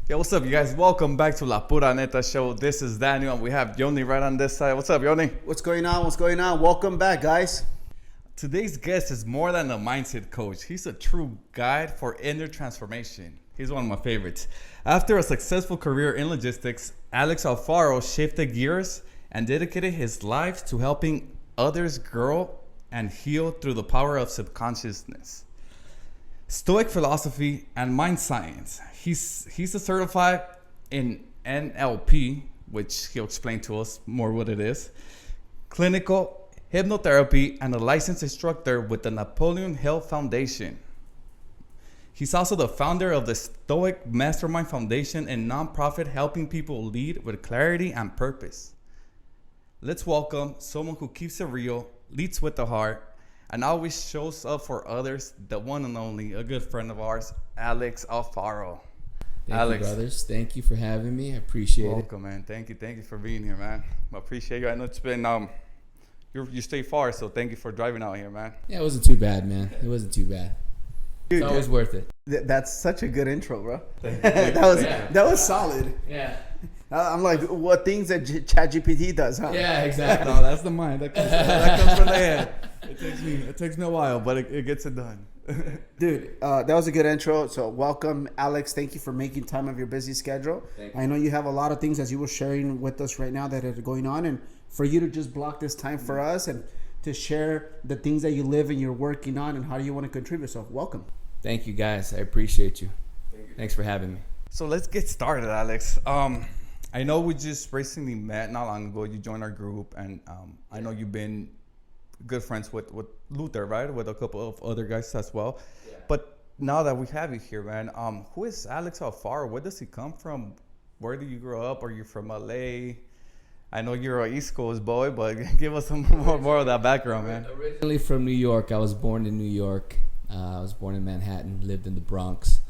Yo, what's up, you guys? Welcome back to La Pura Neta Show. This is Daniel, and we have Yoni right on this side. What's up, Yoni? What's going on? What's going on? Welcome back, guys. Today's guest is more than a mindset coach. He's a true guide for inner transformation. He's one of my favorites. After a successful career in logistics, Alex Alfaro shifted gears and dedicated his life to helping others grow and heal through the power of subconsciousness, Stoic philosophy, and mind science. He's a certified in NLP, which he'll explain to us more what it is, clinical hypnotherapy, and a licensed instructor with the Napoleon Hill Foundation. He's also the founder of the Stoic Mastermind Foundation, a nonprofit helping people lead with clarity and purpose. Let's welcome someone who keeps it real, leads with the heart, and always shows up for others, the one and only, a good friend of ours, Alex Alfaro. Thank you, brothers. Thank you for having me. I appreciate Welcome, man. Thank you for being here, man. I appreciate you. I know it's been you stay far, so thank you for driving out here, man. Yeah, it wasn't too bad, man. It wasn't too bad. Dude, it's always worth it. That's such a good intro, bro. that was solid. Yeah. I'm like, what things that ChatGPT does, huh? Yeah, exactly. No, that's the mind. That comes from the head. It takes me a while, but it gets it done. Dude, that was a good intro. So welcome, Alex. Thank you for making time of your busy schedule. I know you have a lot of things, as you were sharing with us right now, that are going on, and for you to just block this time for us and to share the things that you live and you're working on and how do you want to contribute. So welcome. Thank you, guys. I appreciate you. Thanks for having me. So let's get started, Alex. I know we just recently met not long ago. You joined our group, and I know you've been good friends with Luther, right? With a couple of other guys as well. Yeah. But now that we have you here, man, who is Alex Alfaro? Where does he come from? Where do you grow up? Are you from LA? I know you're an East Coast boy, but give us some more of that background, man. Originally from New York. I was born in New York. I was born in Manhattan, lived in the Bronx.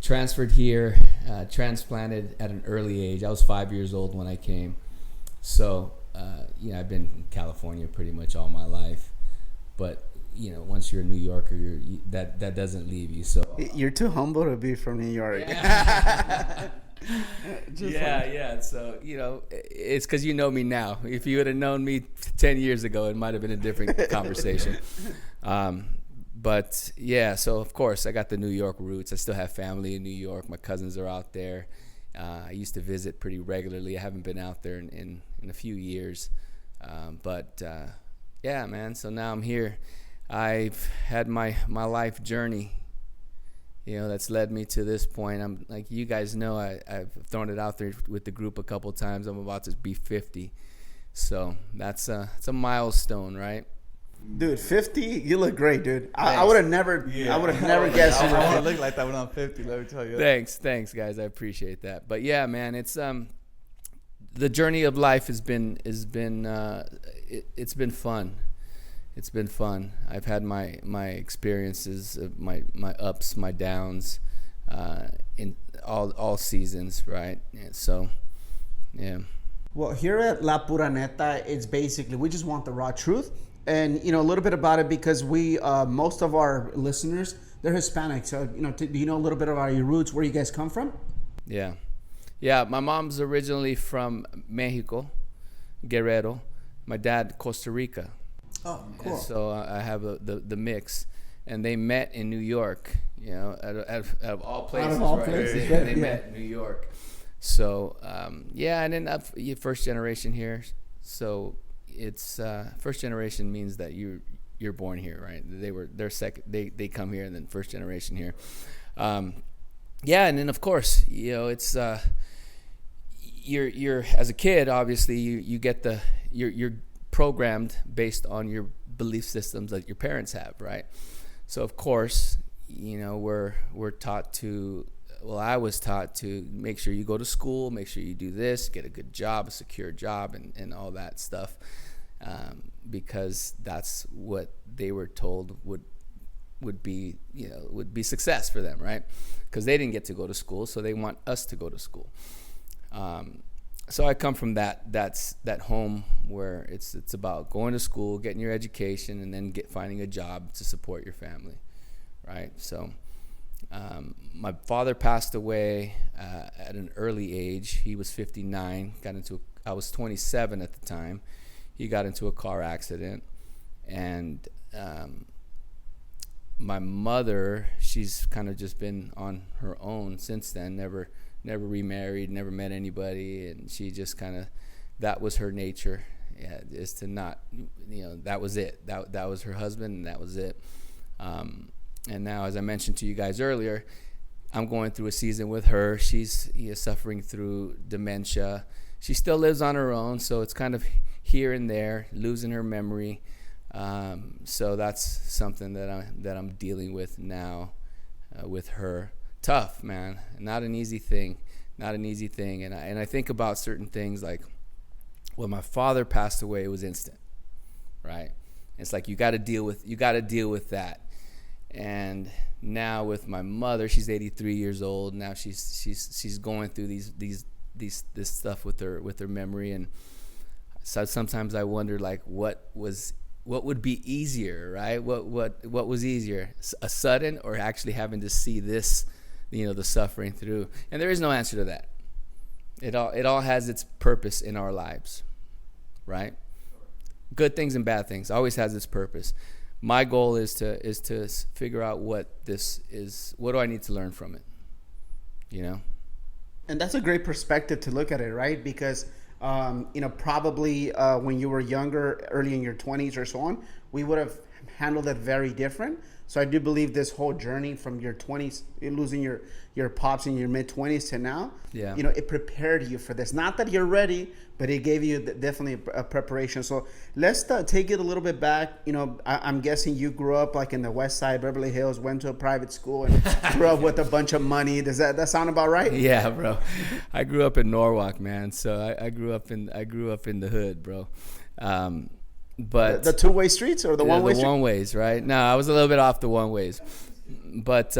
Transferred here, transplanted at an early age. I was 5 years old when I came. So, I've been in California pretty much all my life. But, once you're a New Yorker, that doesn't leave you. So you're too humble to be from New York. Yeah. Yeah. So, it's because you know me now. If you would have known me 10 years ago, it might have been a different conversation. But yeah, so of course I got the New York roots. I still have family in New York. My cousins are out there. I used to visit pretty regularly. I haven't been out there in a few years. Yeah, man. So now I'm here. I've had my life journey, that's led me to this point. I'm like, you guys know, I've thrown it out there with the group a couple of times. I'm about to be 50. So it's a milestone, right? Dude, 50, you look great, dude. I would have never guessed you. I look like that when I'm 50, let me tell you. Thanks, guys. I appreciate that. But yeah, man, it's the journey of life has been fun. It's been fun. I've had my experiences, my ups, my downs, in all seasons, right? And so, yeah. Well, here at La Pura Neta, it's basically we just want the raw truth. And, a little bit about it because we, most of our listeners, they're Hispanic. So, do you know a little bit about your roots, where you guys come from? Yeah. My mom's originally from Mexico, Guerrero. My dad, Costa Rica. Oh, cool. And so I have the mix. And they met in New York, out of all places. Out of all right? places, They right? met in New York. So, and then first generation here. So it's first generation means that you're born here, right? They're second. They come here, and then first generation here. And then of course, it's you're as a kid, obviously you get you're programmed based on your belief systems that your parents have, right? So of course, we're taught to. Well, I was taught to make sure you go to school, make sure you do this, get a good job, a secure job, and all that stuff, because that's what they were told would be success for them, right? Because they didn't get to go to school, so they want us to go to school. So I come from that home where it's about going to school, getting your education, and then finding a job to support your family, right? So My father passed away at an early age. He was 59. I was 27 at the time. He got into a car accident, and my mother, she's kind of just been on her own since then. Never remarried, never met anybody, and she just kind of, that was her nature. Yeah, is to not, that was it. That was her husband, and that was it. And now, as I mentioned to you guys earlier, I'm going through a season with her. She's suffering through dementia. She still lives on her own, so it's kind of here and there, losing her memory. So that's something that I'm dealing with now with her. Tough, man. Not an easy thing. And I think about certain things, like when my father passed away, it was instant, right? It's like you got to deal with that. And now with my mother, she's 83 years old. Now she's going through this stuff with her memory, and so sometimes I wonder, like, what would be easier, right? What was easier, a sudden, or actually having to see this, the suffering through? And there is no answer to that. It all has its purpose in our lives, right? Good things and bad things always has its purpose. My goal is to figure out what this is. What do I need to learn from it? And that's a great perspective to look at it, right? Because probably when you were younger, early in your 20s or so on, we would have handled it very different. So I do believe this whole journey from your 20s, losing your pops in your mid-20s to now, it prepared you for this. Not that you're ready, but it gave you definitely a preparation. So let's take it a little bit back. I'm guessing you grew up like in the West Side, Beverly Hills, went to a private school, and grew up with a bunch of money. Does that sound about right? Yeah, bro. I grew up in Norwalk, man. So I grew up in the hood, bro. But the two-way streets or the one-way streets? The one-ways, right? No, I was a little bit off the one-ways. But,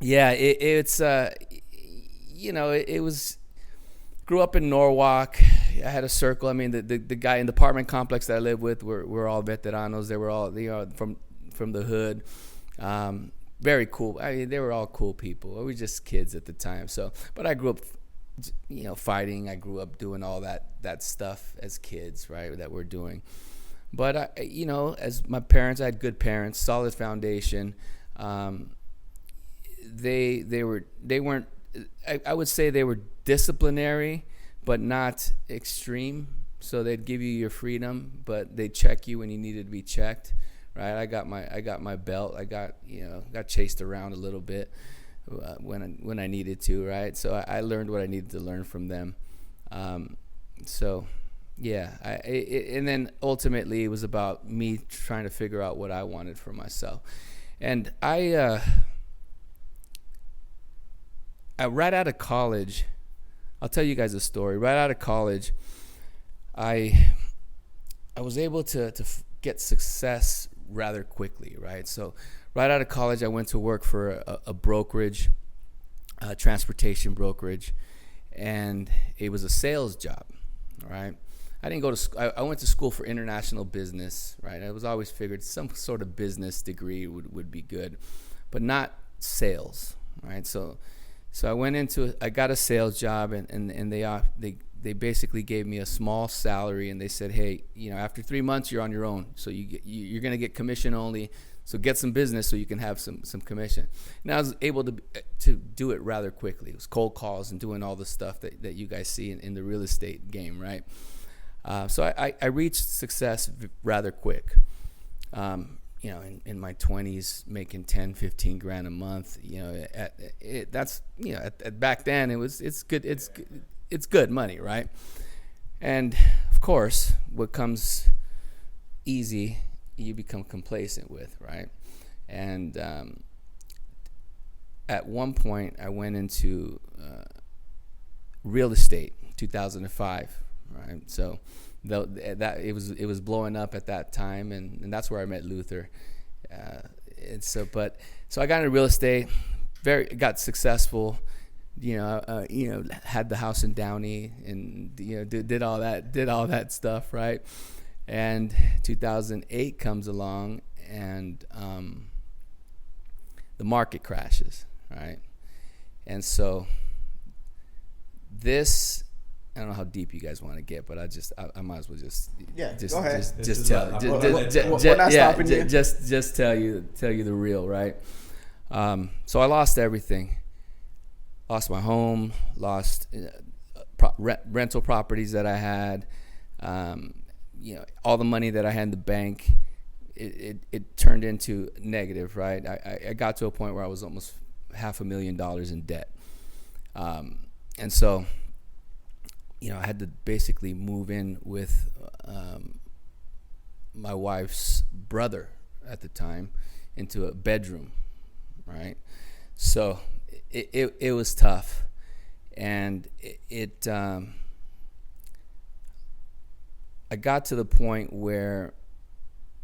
it was, grew up in Norwalk. I had a circle. I mean, the guy in the apartment complex that I lived with were all veteranos. They were all, from the hood. Very cool. I mean, they were all cool people. We were just kids at the time. So, but I grew up, fighting. I grew up doing all that stuff as kids, right, that we're doing. But as my parents, I had good parents, solid foundation. They weren't. I would say they were disciplinary, but not extreme. So they'd give you your freedom, but they'd check you when you needed to be checked, right? I got my belt. I got chased around a little bit when I needed to, right? So I learned what I needed to learn from them. And then ultimately it was about me trying to figure out what I wanted for myself. And I right out of college, I'll tell you guys a story. Right out of college, I was able to get success rather quickly, right? So right out of college, I went to work for a brokerage, a transportation brokerage, and it was a sales job, right? I didn't go to school. I went to school for international business, right? I was always figured some sort of business degree would be good, but not sales, right? So I got a sales job, and they basically gave me a small salary, and they said, hey, after 3 months you're on your own, so you're gonna get commission only. So get some business so you can have some commission. And I was able to do it rather quickly. It was cold calls and doing all the stuff that you guys see in the real estate game, right? So I reached success rather quick. In my 20s, making 10, 15 grand a month. Back then it's good money, right? And of course, what comes easy, you become complacent with, right? And at one point, I went into real estate, 2005, right? So that it was blowing up at that time, and that's where I met Luther. So I got into real estate, got successful. Had the house in Downey, and did all that stuff, right? And 2008 comes along, and the market crashes, right? And so this, I don't know how deep you guys want to get, but I might as well just go ahead. Just tell you the real, right? So I lost everything. Lost my home, lost rental properties that I had, all the money that I had in the bank. It turned into negative, right? I got to a point where I was almost $500,000 in debt. And so, I had to basically move in with my wife's brother at the time into a bedroom, right? So it was tough. And I got to the point where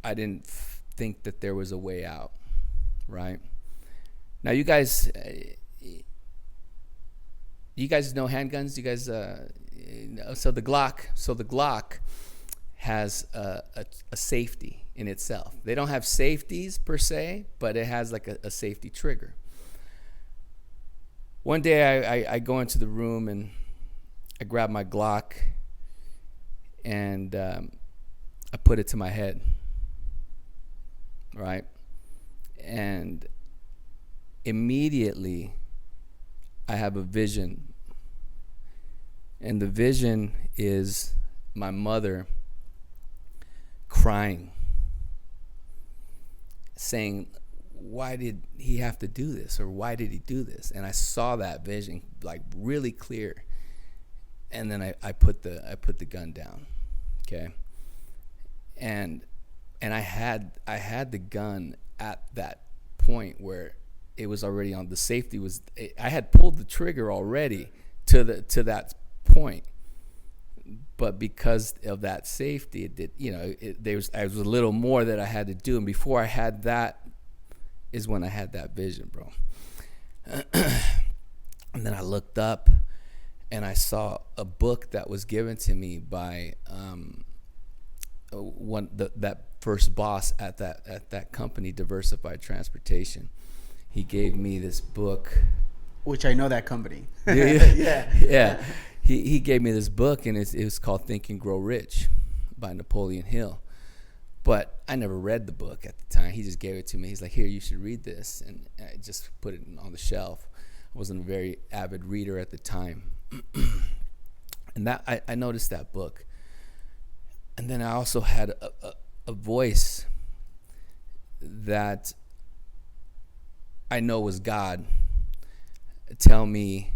I didn't think that there was a way out, right? Now, you guys know handguns? You guys, so the Glock has a safety in itself. They don't have safeties per se, but it has like a safety trigger. One day I go into the room and I grab my Glock and I put it to my head, right? And immediately I have a vision. And the vision is my mother crying, saying, why did he have to do this? Or why did he do this? And I saw that vision like really clear. And then I put the gun down. Okay. And I had the gun at that point where it was already on. The safety was, I had pulled the trigger already to that point, but because of that safety, it did. There was a little more that I had to do, and before I had that, is when I had that vision, bro. And then I looked up, and I saw a book that was given to me by that first boss at that company, Diversified Transportation. He gave me this book, which I know that company. Yeah. He gave me this book, and it was called Think and Grow Rich by Napoleon Hill. But I never read the book at the time. He just gave it to me. He's like, here, you should read this. And I just put it on the shelf. I wasn't a very avid reader at the time. And that I noticed that book. And then I also had a voice that I know was God tell me,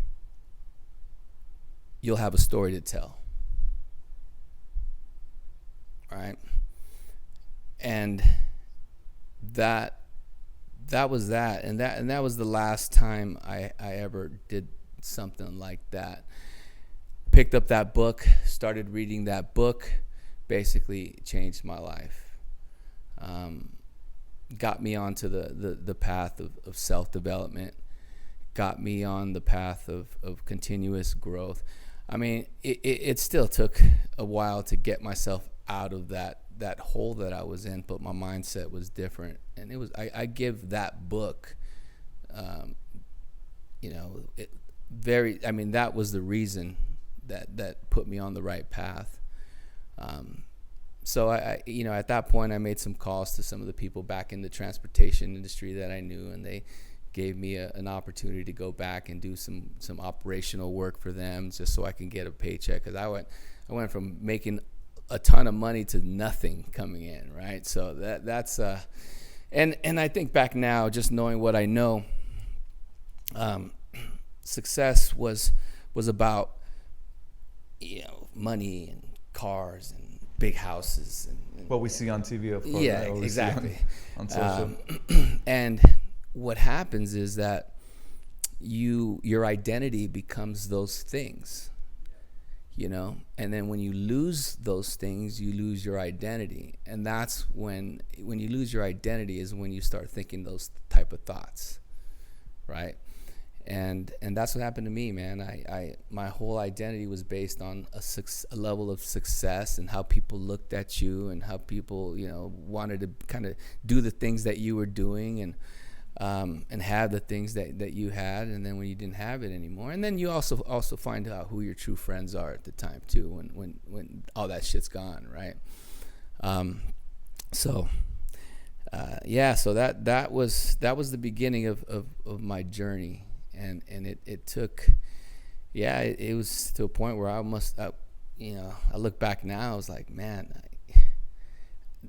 you'll have a story to tell. Right? And that was that. And that was the last time I ever did something like that. Picked up that book, started reading that book, basically changed my life. Got me onto the path of self-development, got me on the path of continuous growth. I mean, it still took a while to get myself out of that hole that I was in, but my mindset was different. And it was, I give that book, that was the reason that put me on the right path. So I at that point I made some calls to some of the people back in the transportation industry that I knew, and they gave me an opportunity to go back and do some operational work for them, just so I can get a paycheck. Because I went from making a ton of money to nothing coming in, right? So that's and I think back now, just knowing what I know, success was about money and cars and big houses and what we see on TV, of course. Yeah, right? exactly. On social. And what happens is that your identity becomes those things, and then when you lose those things, you lose your identity. And that's when you lose your identity is when you start thinking those type of thoughts, right? And that's what happened to me, man. My whole identity was based on a level of success and how people looked at you and how people, wanted to kind of do the things that you were doing. And and have the things that you had, and then when you didn't have it anymore, and then you also find out who your true friends are at the time too, when all that shit's gone, right? So that was the beginning of my journey, and it took, it was to a point where I look back now, I was like, man,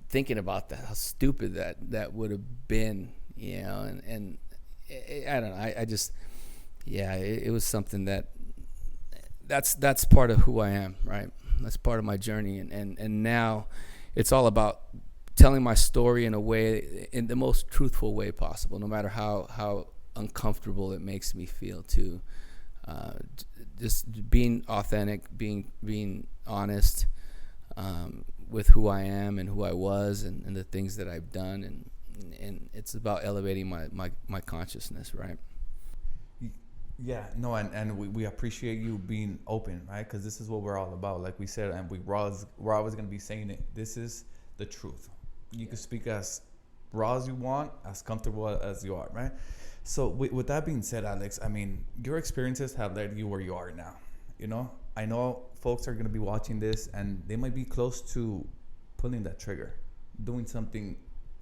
thinking about that, how stupid that would have been, and I don't know, I just, it was something that's part of who I am, right? That's part of my journey, and now it's all about telling my story in the most truthful way possible, no matter how uncomfortable it makes me feel, to just being authentic, being honest with who I am and who I was, and the things that I've done, and it's about elevating my consciousness, right? Yeah, no, and we appreciate you being open, right? Because this is what we're all about, like we said, and we're always going to be saying it. This is the truth. You can speak as raw as you want, as comfortable as you are, right? So with that being said, Alex, I mean, your experiences have led you where you are now. I know folks are going to be watching this, and they might be close to pulling that trigger, doing something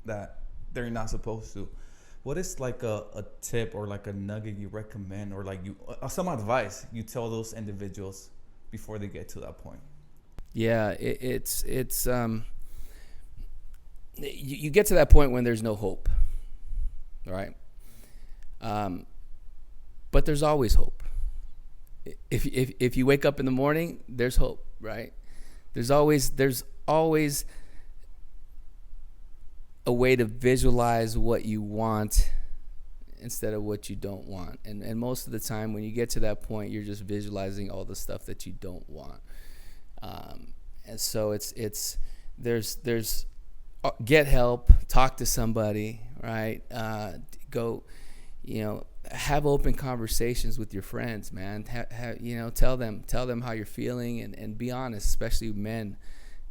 that they're not supposed to. What is like a tip or like a nugget you recommend, or like some advice you tell those individuals before they get to that point? Yeah, it's you get to that point when there's no hope, right? But there's always hope. If you wake up in the morning, there's hope, right? There's always a way to visualize what you want instead of what you don't want. And most of the time when you get to that point, you're just visualizing all the stuff that you don't want. And so there's get help, talk to somebody, right? Go, have open conversations with your friends, man. Tell them how you're feeling, and be honest, especially men.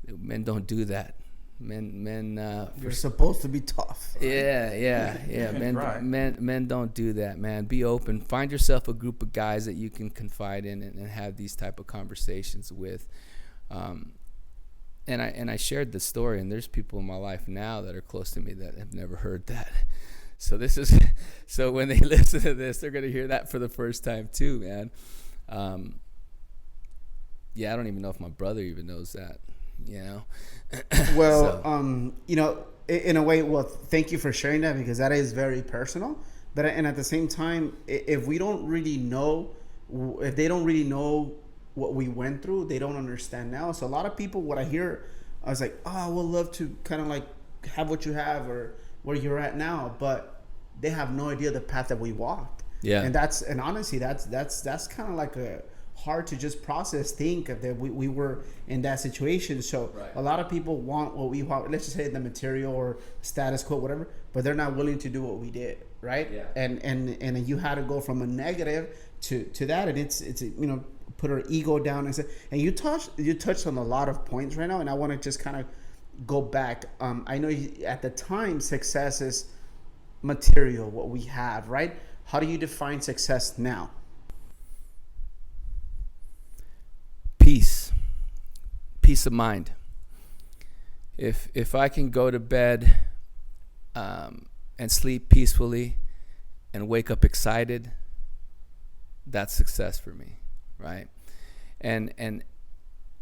Men don't do that. Men you're supposed to be tough. Right? Yeah. Men, right. men don't do that, man. Be open. Find yourself a group of guys that you can confide in and have these type of conversations with. And I shared the story, and there's people in my life now that are close to me that have never heard that. So when they listen to this, they're gonna hear that for the first time too, man. I don't even know if my brother even knows that. Well, in a way, thank you for sharing that, because that is very personal. But at the same time, if they don't really know what we went through, they don't understand now. So a lot of people, what I hear, I was like, I would love to kind of like have what you have or where you're at now, but they have no idea the path that we walked. Yeah. And honestly, that's kind of like a hard to just think that we were in that situation. So right. A lot of people want what we want, let's just say the material or status quo, whatever, but they're not willing to do what we did, right? Yeah. And you had to go from a negative to that, and it's put our ego down and you touched on a lot of points right now, and I want to just kind of go back. I know at the time success is material, what we have, right? How do you define success now? Peace of mind. If I can go to bed and sleep peacefully and wake up excited, that's success for me, right? And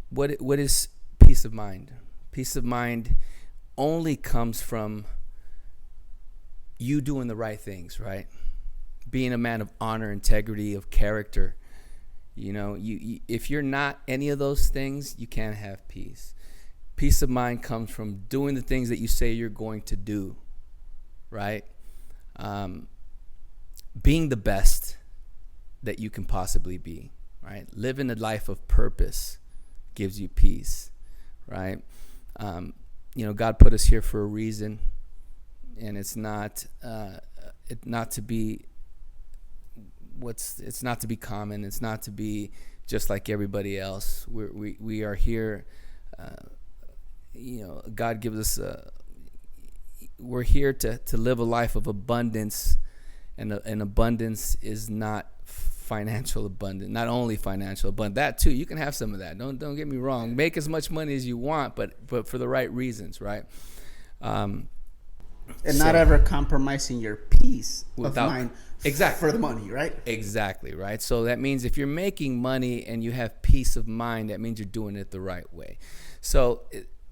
what is peace of mind? Peace of mind only comes from you doing the right things, right? Being a man of honor, integrity, of character. You if you're not any of those things, you can't have peace. Peace of mind comes from doing the things that you say you're going to do, right? Being the best that you can possibly be, right? Living a life of purpose gives you peace, right? God put us here for a reason, and it's not to be it's not to be common. It's not to be just like everybody else. We are here. God gives us we're here to live a life of abundance, and abundance is not financial abundance, not only financial, but that too. You can have some of that. Don't get me wrong. Make as much money as you want, but for the right reasons, right? And not ever compromising your peace of mind for the money, right? Exactly, right? So that means if you're making money and you have peace of mind, that means you're doing it the right way. So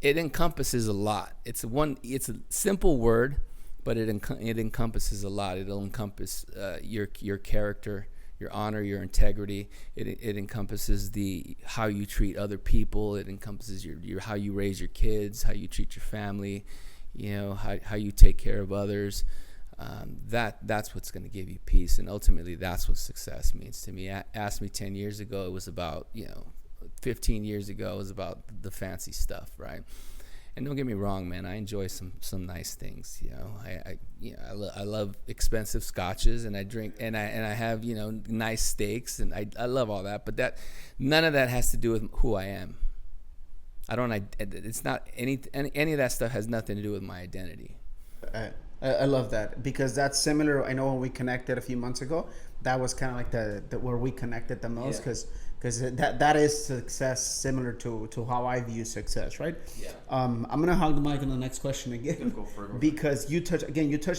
it encompasses a lot. It's a simple word, but it encompasses a lot. It'll encompass your character, your honor, your integrity. It encompasses how you treat other people. It encompasses your how you raise your kids, how you treat your family, how you take care of others. That's what's going to give you peace, and ultimately that's what success means to me. Ask me 10 years ago, it was about 15 years ago, it was about the stuff, right? And don't get me wrong, man, I enjoy some nice things. I love expensive scotches, and I drink and I have nice steaks, and I love all that. But none of that has to do with who I am. It's not any of that stuff has nothing to do with my identity. I love that, because that's similar. I know when we connected a few months ago, that was kind of like the where we connected the most, because that is success, similar to how I view success, right? Yeah. I'm gonna hog the mic on the next question again, go for it. Because you touched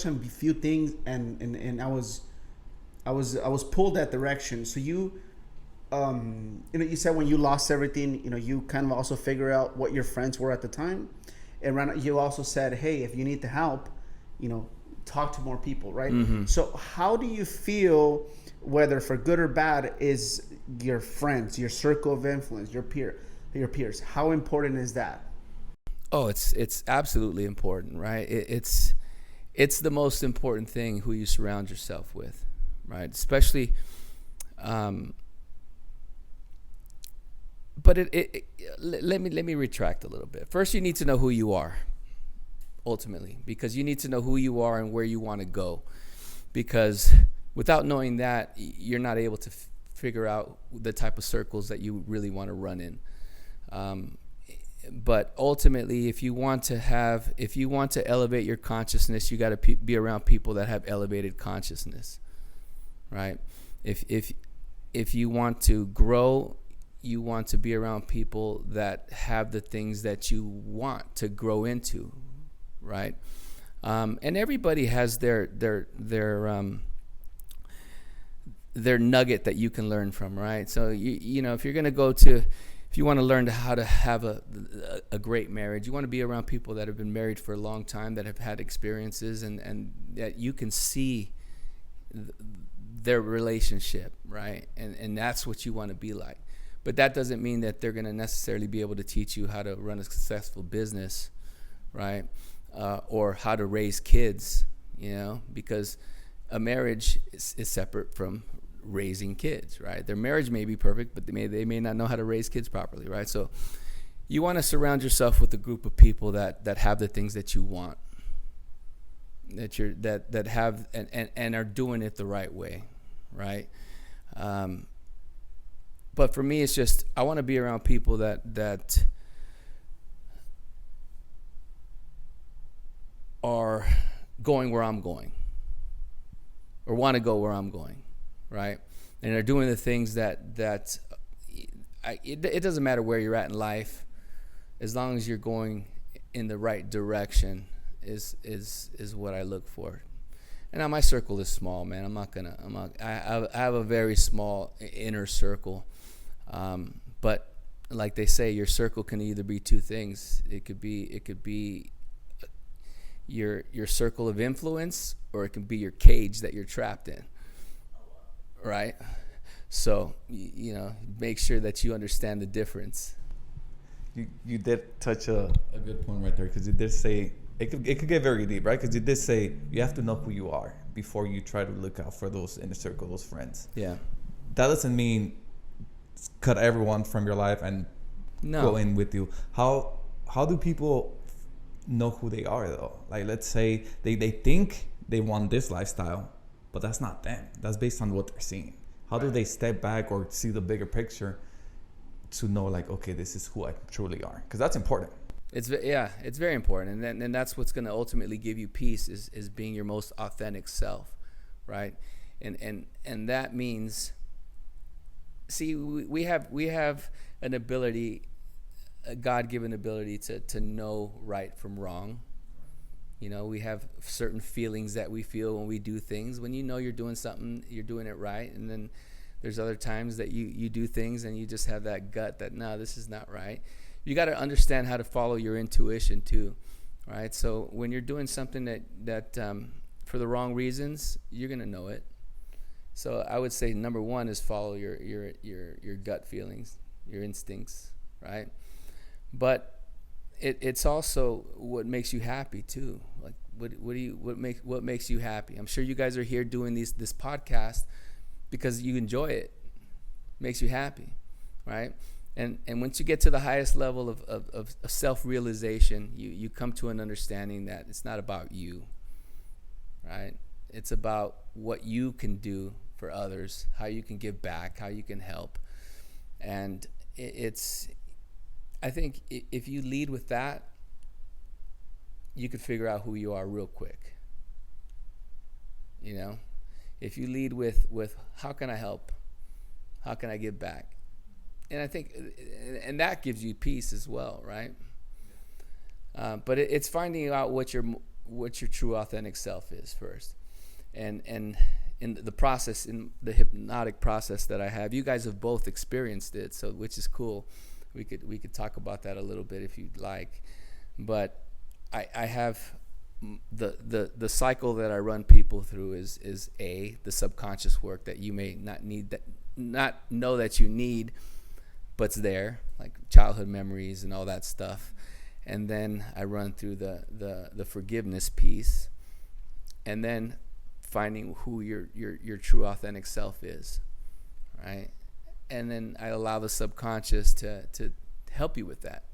on a few things, and I was pulled that direction. So you said when you lost everything, you kind of also figure out what your friends were at the time, and you also said, hey, if you need the help, talk to more people, right? Mm-hmm. So how do you feel, whether for good or bad, is your friends, your circle of influence, your peers? How important is that? Oh, it's absolutely important, right? It's the most important thing, who you surround yourself with, right? Especially, but let me retract a little bit. First, you need to know who you are, ultimately, because you need to know who you are and where you want to go, because without knowing that, you're not able to figure out the type of circles that you really want to run in. But ultimately, if you want to elevate your consciousness, you got to be around people that have elevated consciousness, right? If you want to grow, you want to be around people that have the things that you want to grow into, right? And everybody has their nugget that you can learn from, right? So if you're going to if you want to learn how to have a great marriage, you want to be around people that have been married for a long time, that have had experiences, and that you can see their relationship, right? And that's what you want to be like. But that doesn't mean that they're going to necessarily be able to teach you how to run a successful business, right? Or how to raise kids, because a marriage is separate from raising kids, right? Their marriage may be perfect, but they may not know how to raise kids properly, right? So you want to surround yourself with a group of people that have the things that you want, that have and are doing it the right way, right? But for me, it's just, I want to be around people that are going where I'm going, or want to go where I'm going, right? And are doing the things that it doesn't matter where you're at in life, as long as you're going in the right direction is what I look for. And now my circle is small, man. I have a very small inner circle, but like they say, your circle can either be two things. It could be your circle of influence, or it can be your cage that you're trapped in, right? So make sure that you understand the difference. You did touch a good point right there, because you did say it could get very deep, right? Because you did say you have to know who you are before you try to look out for those inner circle, those friends. Yeah. That doesn't mean cut everyone from your life and go in with you. How do people know who they are, though? Like, let's say they think they want this lifestyle, but that's not them. That's based on what they're seeing. How do they step back or see the bigger picture to know, like, okay, this is who I truly are? Because that's important. It's very important, and that's what's going to ultimately give you peace is being your most authentic self, right? And that means, see, we have an ability, a God-given ability to know right from wrong. You know, we have certain feelings that we feel when we do things. When you know you're doing something, you're doing it right, and then there's other times that you do things and you just have that gut that, no, this is not right. You got to understand how to follow your intuition too, right? So when you're doing something that for the wrong reasons, you're gonna know it. So I would say number one is follow your gut feelings, your instincts, right? But it's also what makes you happy too. Like what makes you happy? I'm sure you guys are here doing this podcast because you enjoy it. Makes you happy, right? And once you get to the highest level of self-realization, you come to an understanding that it's not about you, right? It's about what you can do for others, how you can give back, how you can help. And I think if you lead with that, you could figure out who you are real quick. You know, if you lead with how can I help? How can I give back? And I think, and that gives you peace as well, right? But it's finding out what your true authentic self is first, and in the process, in the hypnotic process that I have, you guys have both experienced it, so which is cool. We could talk about that a little bit if you'd like, but I have the cycle that I run people through is the subconscious work that you may not know that you need. But it's there, like childhood memories and all that stuff. And then I run through the forgiveness piece, and then finding who your true authentic self is, right? And then I allow the subconscious to help you with that.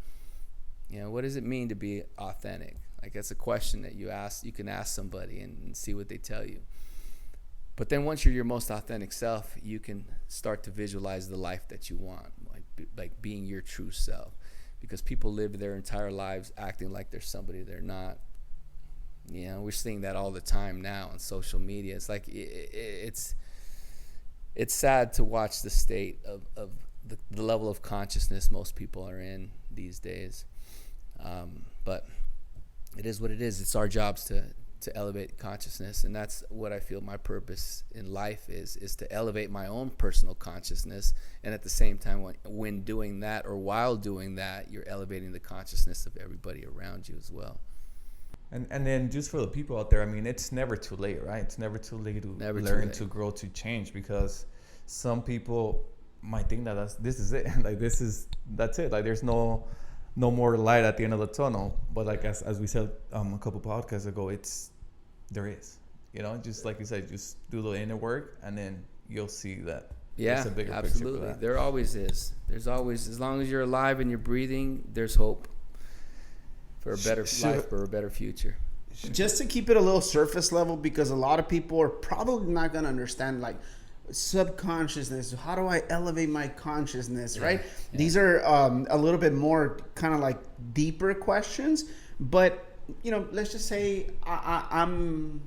You know, what does it mean to be authentic? Like, that's a question that you can ask somebody and see what they tell you. But then once you're your most authentic self, you can start to visualize the life that you want, like being your true self. Because people live their entire lives acting like they're somebody they're not. You know, we're seeing that all the time now on social media. It's like it's sad to watch the state of the level of consciousness most people are in these days. But it is what it is. It's our jobs to elevate consciousness, and that's what I feel my purpose in life is to elevate my own personal consciousness, and at the same time when doing that or while doing that, you're elevating the consciousness of everybody around you as well. And then just for the people out there, I mean, it's never too late, right? It's never too late to learn, to grow, to change, because some people might think that this is it. Like, that's it. Like, there's no more light at the end of the tunnel. But like as we said a couple podcasts ago, there is. You know, just like you said, just do the inner work, and then you'll see that there's a bigger absolutely. picture for that. There always is. There's always, as long as you're alive and you're breathing, there's hope for a better life, for a better future. Just to keep it a little surface level, because a lot of people are probably not going to understand, like, subconsciousness. How do I elevate my consciousness, right? Yeah. These are a little bit more kind of like deeper questions. But, you know, let's just say I'm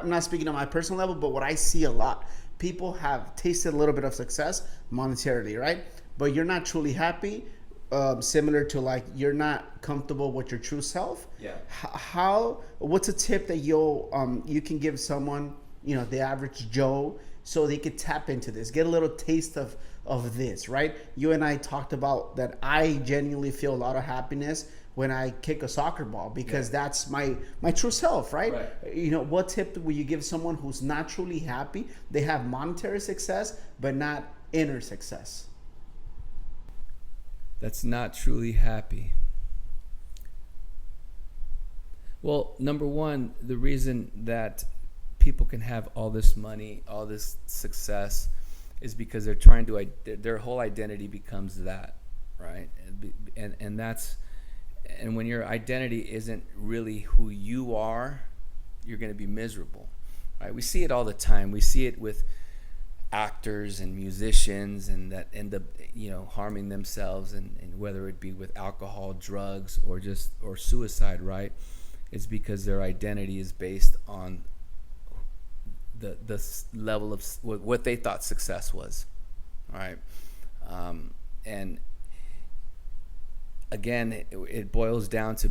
not speaking on my personal level, but what I see a lot, people have tasted a little bit of success monetarily, right? But you're not truly happy. Similar to, like, you're not comfortable with your true self. Yeah. What's a tip that you can give someone, you know, the average Joe, so they could tap into this, get a little taste of this, right? You and I talked about that. I genuinely feel a lot of happiness when I kick a soccer ball, because that's my true self, right? You know, what tip would you give someone who's not truly happy? They have monetary success, but not inner success. That's not truly happy. Well, number one, the reason that people can have all this money, all this success, is because they're trying to, their whole identity becomes that, right? And that's, and when your identity isn't really who you are, you're going to be miserable, right? We see it all the time. We see it with actors and musicians and that end up harming themselves, and whether it be with alcohol, drugs, or suicide, right? It's because their identity is based on the level of what they thought success was. All right. And again, it boils down to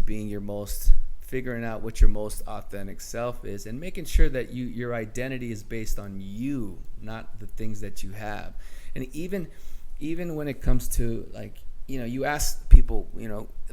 figuring out what your most authentic self is, and making sure that your identity is based on you, not the things that you have. And even when it comes to, like, you ask people,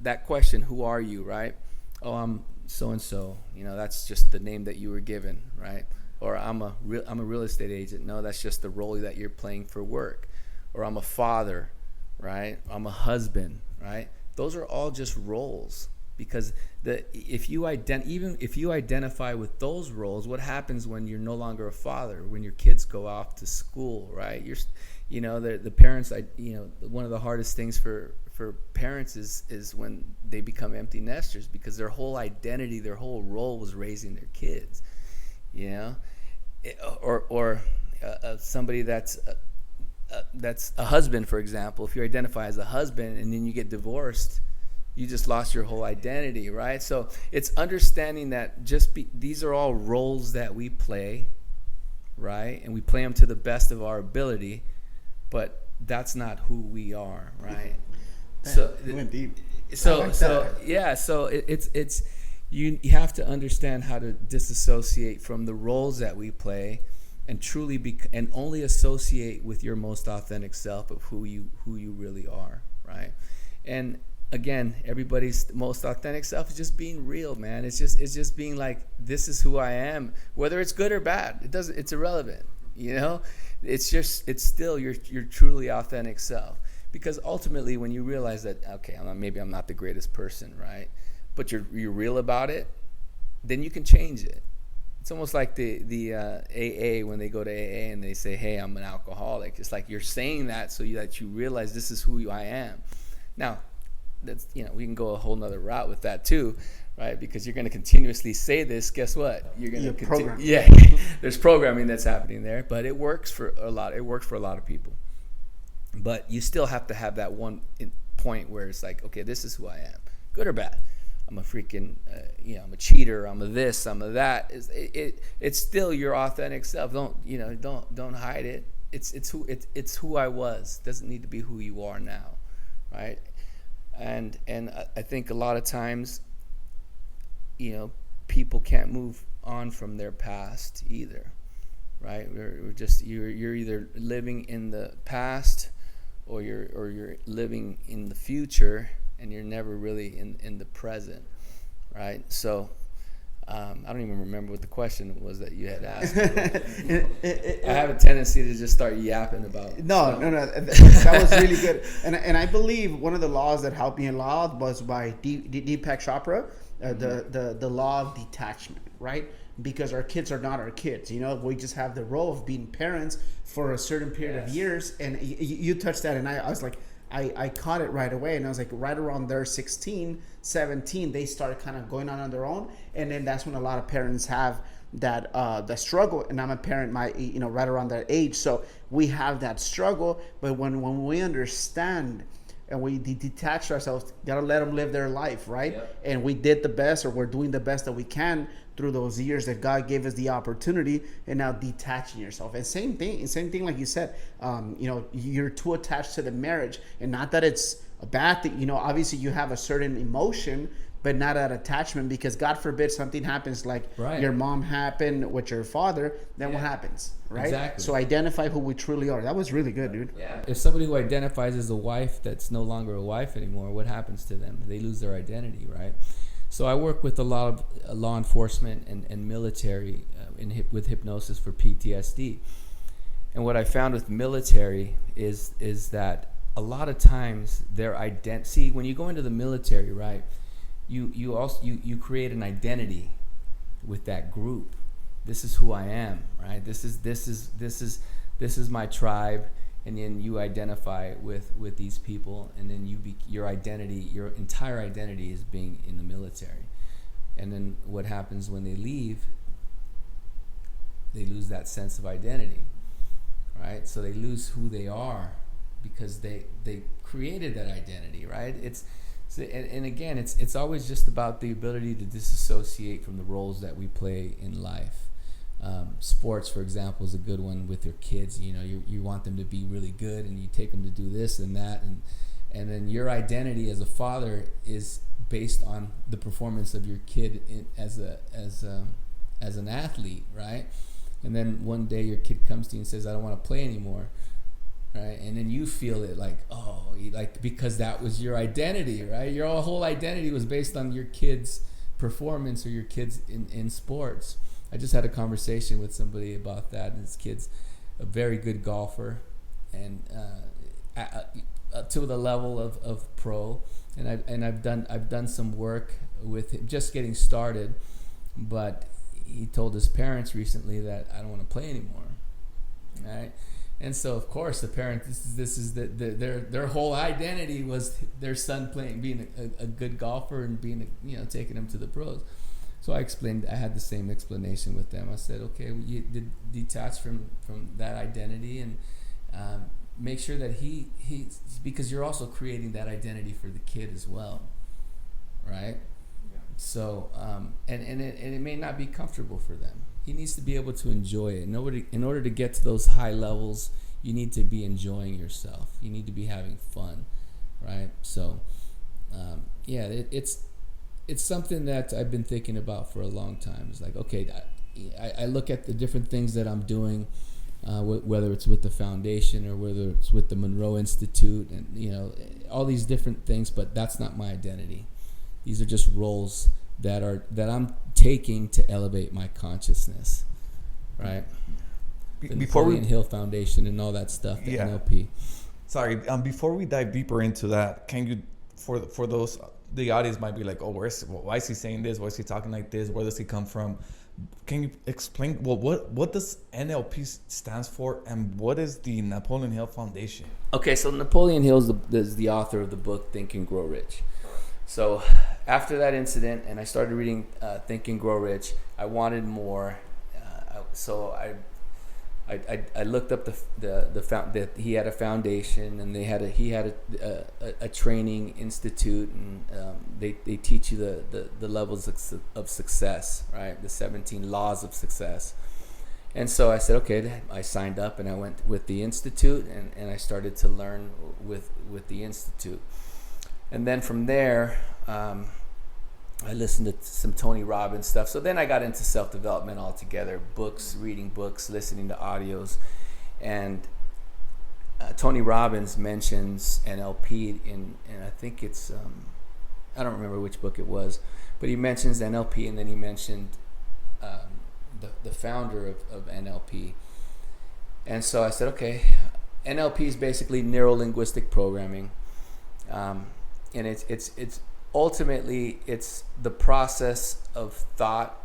that question, who are you, right? Oh, I'm so and so. That's just the name that you were given, right? Or I'm a real estate agent. No, that's just the role that you're playing for work. Or I'm a father, right? I'm a husband, right? Those are all just roles. Because if you identify with those roles, what happens when you're no longer a father? When your kids go off to school, right? The parents. One of the hardest things for parents is when they become empty nesters, because their whole identity, their whole role was raising their kids. Or somebody that's a husband, for example. If you identify as a husband and then you get divorced, you just lost your whole identity, right? So it's understanding that these are all roles that we play, right? And we play them to the best of our ability, but that's not who we are, right? Damn, so you went deep. So it's you have to understand how to disassociate from the roles that we play, and truly and only associate with your most authentic self of who you really are, right? And again, everybody's most authentic self is just being real, man. It's just being like, this is who I am, whether it's good or bad. It's irrelevant, It's still your truly authentic self. Because ultimately, when you realize that, okay, maybe I'm not the greatest person, right? But you're real about it, then you can change it. It's almost like the AA, when they go to AA and they say, hey, I'm an alcoholic. It's like you're saying that so that you realize this is who I am. Now, that's, we can go a whole nother route with that too, right? Because you're going to continuously say this. Guess what? You're going to continue. Yeah, there's programming that's happening there, but it works for a lot. It works for a lot of people. But you still have to have that one point where it's like, okay, this is who I am, good or bad. I'm a freaking, I'm a cheater. I'm a this. I'm a that. It's still your authentic self. Don't hide it. It's who I was. Doesn't need to be who you are now, right? And I think a lot of times, people can't move on from their past either, right? You're either living in the past, or you're living in the future, and you're never really in the present, right? So I don't even remember what the question was that you had asked. I have a tendency to just start yapping about. No. That was really good. And I believe one of the laws that helped me a lot was by Deepak Chopra, the law of detachment, right? Because our kids are not our kids. We just have the role of being parents for a certain period of years. And you touched that, and I was like, I caught it right away, and I was like, right around their 16, 17, they start kind of going on their own, and then that's when a lot of parents have that the struggle. And I'm a parent, right around that age, so we have that struggle. But when we understand and we detach ourselves, gotta let them live their life, right? Yep. And we did the best, or we're doing the best that we can through those years that God gave us the opportunity, and now detaching yourself. And same thing like you said, you're too attached to the marriage, and not that it's a bad thing. Obviously you have a certain emotion, but not that attachment, because God forbid something happens like your mom happened with your father, then what happens, right? Exactly. So identify who we truly are. That was really good, dude. Yeah. If somebody who identifies as a wife that's no longer a wife anymore, what happens to them? They lose their identity, right? So I work with a lot of law enforcement and military with hypnosis for PTSD. And what I found with military is that a lot of times their identity. See, when you go into the military, right, you create an identity with that group. This is who I am, right? This is my tribe. And then you identify with these people, and then your entire identity is being in the military. And then what happens when they leave? They lose that sense of identity. right? So they lose who they are because they created that identity, right? And again, it's always just about the ability to disassociate from the roles that we play in life. Sports, for example, is a good one with your kids. You want them to be really good, and you take them to do this and that, and then your identity as a father is based on the performance of your kid as an athlete, right? And then one day your kid comes to you and says, "I don't want to play anymore." Right? And then you feel it because that was your identity, right? Your whole identity was based on your kid's performance or your kids in sports. I just had a conversation with somebody about that, and his kid's a very good golfer, and to the level of pro. And I've done some work with him, just getting started, but he told his parents recently that I don't want to play anymore, right? And so, of course, the parent, this is their whole identity was their son being a good golfer and taking him to the pros. So I had the same explanation with them. I said, okay, you detach from that identity and make sure that he because you're also creating that identity for the kid as well, right? Yeah. So and it may not be comfortable for them. He needs to be able to enjoy it. In order to get to those high levels, you need to be enjoying yourself. You need to be having fun, right? So, it's something that I've been thinking about for a long time. It's like, okay, I look at the different things that I'm doing, whether it's with the foundation or whether it's with the Monroe Institute, and all these different things. But that's not my identity. These are just roles that I'm taking to elevate my consciousness, right? The Napoleon Hill Foundation and all that stuff, the NLP. Sorry, before we dive deeper into that, can you, for those, the audience might be like, oh, why is he saying this? Why is he talking like this? Where does he come from? Can you explain, what does NLP stands for, and what is the Napoleon Hill Foundation? Okay, so Napoleon Hill is the author of the book Think and Grow Rich. So after that incident, and I started reading Think and Grow Rich, I wanted more. So I looked up that he had a foundation, and he had a training institute, and they teach you the levels of success, right? The 17 laws of success. And so I said, okay, I signed up and I went with the institute, and I started to learn with the institute. And then from there, I listened to some Tony Robbins stuff. So then I got into self-development altogether, books, reading books, listening to audios. And Tony Robbins mentions NLP and I think it's, I don't remember which book it was, but he mentions NLP, and then he mentioned the founder of NLP. And so I said, okay, NLP is basically neuro-linguistic programming. And it's ultimately it's the process of thought,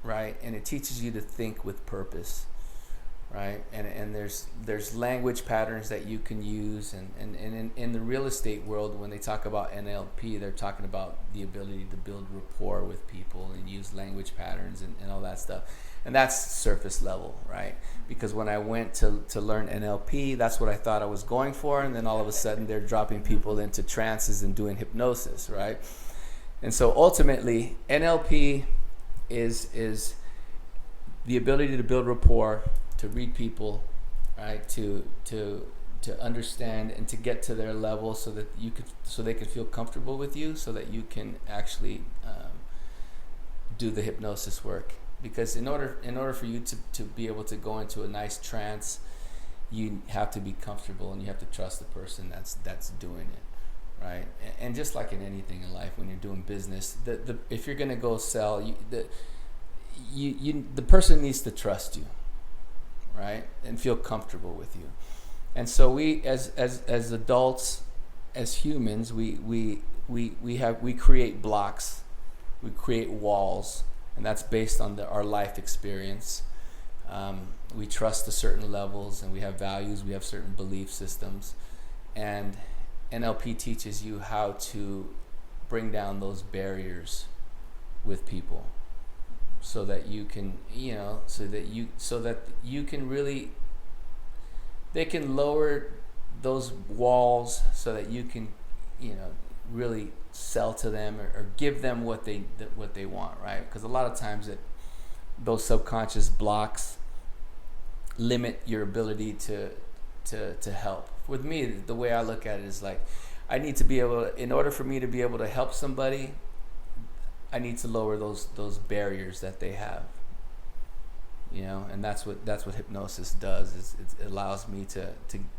right? And it teaches you to think with purpose, right? And there's language patterns that you can use, and in the real estate world, when they talk about NLP, they're talking about the ability to build rapport with people and use language patterns and all that stuff. And that's surface level, right? Because when I went to learn NLP, that's what I thought I was going for, and then all of a sudden they're dropping people into trances and doing hypnosis, right? And so ultimately, NLP is the ability to build rapport, to read people, right? To understand and to get to their level so that they can feel comfortable with you, so that you can actually do the hypnosis work. Because in order for you to be able to go into a nice trance, you have to be comfortable and you have to trust the person that's doing it, right? And just like in anything in life, when you're doing business, if you're gonna go sell, the person needs to trust you, right, and feel comfortable with you. And so we, as adults, as humans, we create blocks, we create walls. And that's based on our life experience. We trust to certain levels, and we have values, we have certain belief systems. And NLP teaches you how to bring down those barriers with people so that you can, so that you can really they can lower those walls so that you can, really sell to them or give them what they want, right? Because a lot of times those subconscious blocks limit your ability to help. With me, the way I look at it is like, I need to be able to, in order for me to be able to help somebody, I need to lower those barriers that they have. And that's what hypnosis does. Is it allows me to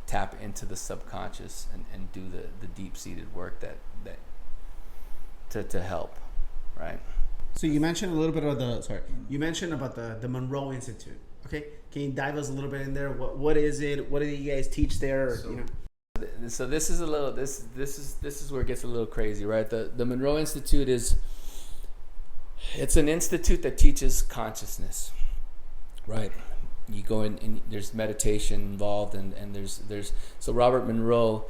tap into the subconscious and do the deep-seated work that to help, right? So you mentioned a little bit of you mentioned about the Monroe Institute. Okay, can you dive us a little bit in there? What is it? What do you guys teach there? So this is a little this is where it gets a little crazy, right? The Monroe Institute it's an institute that teaches consciousness, right? You go in and there's meditation involved, and there's so Robert Monroe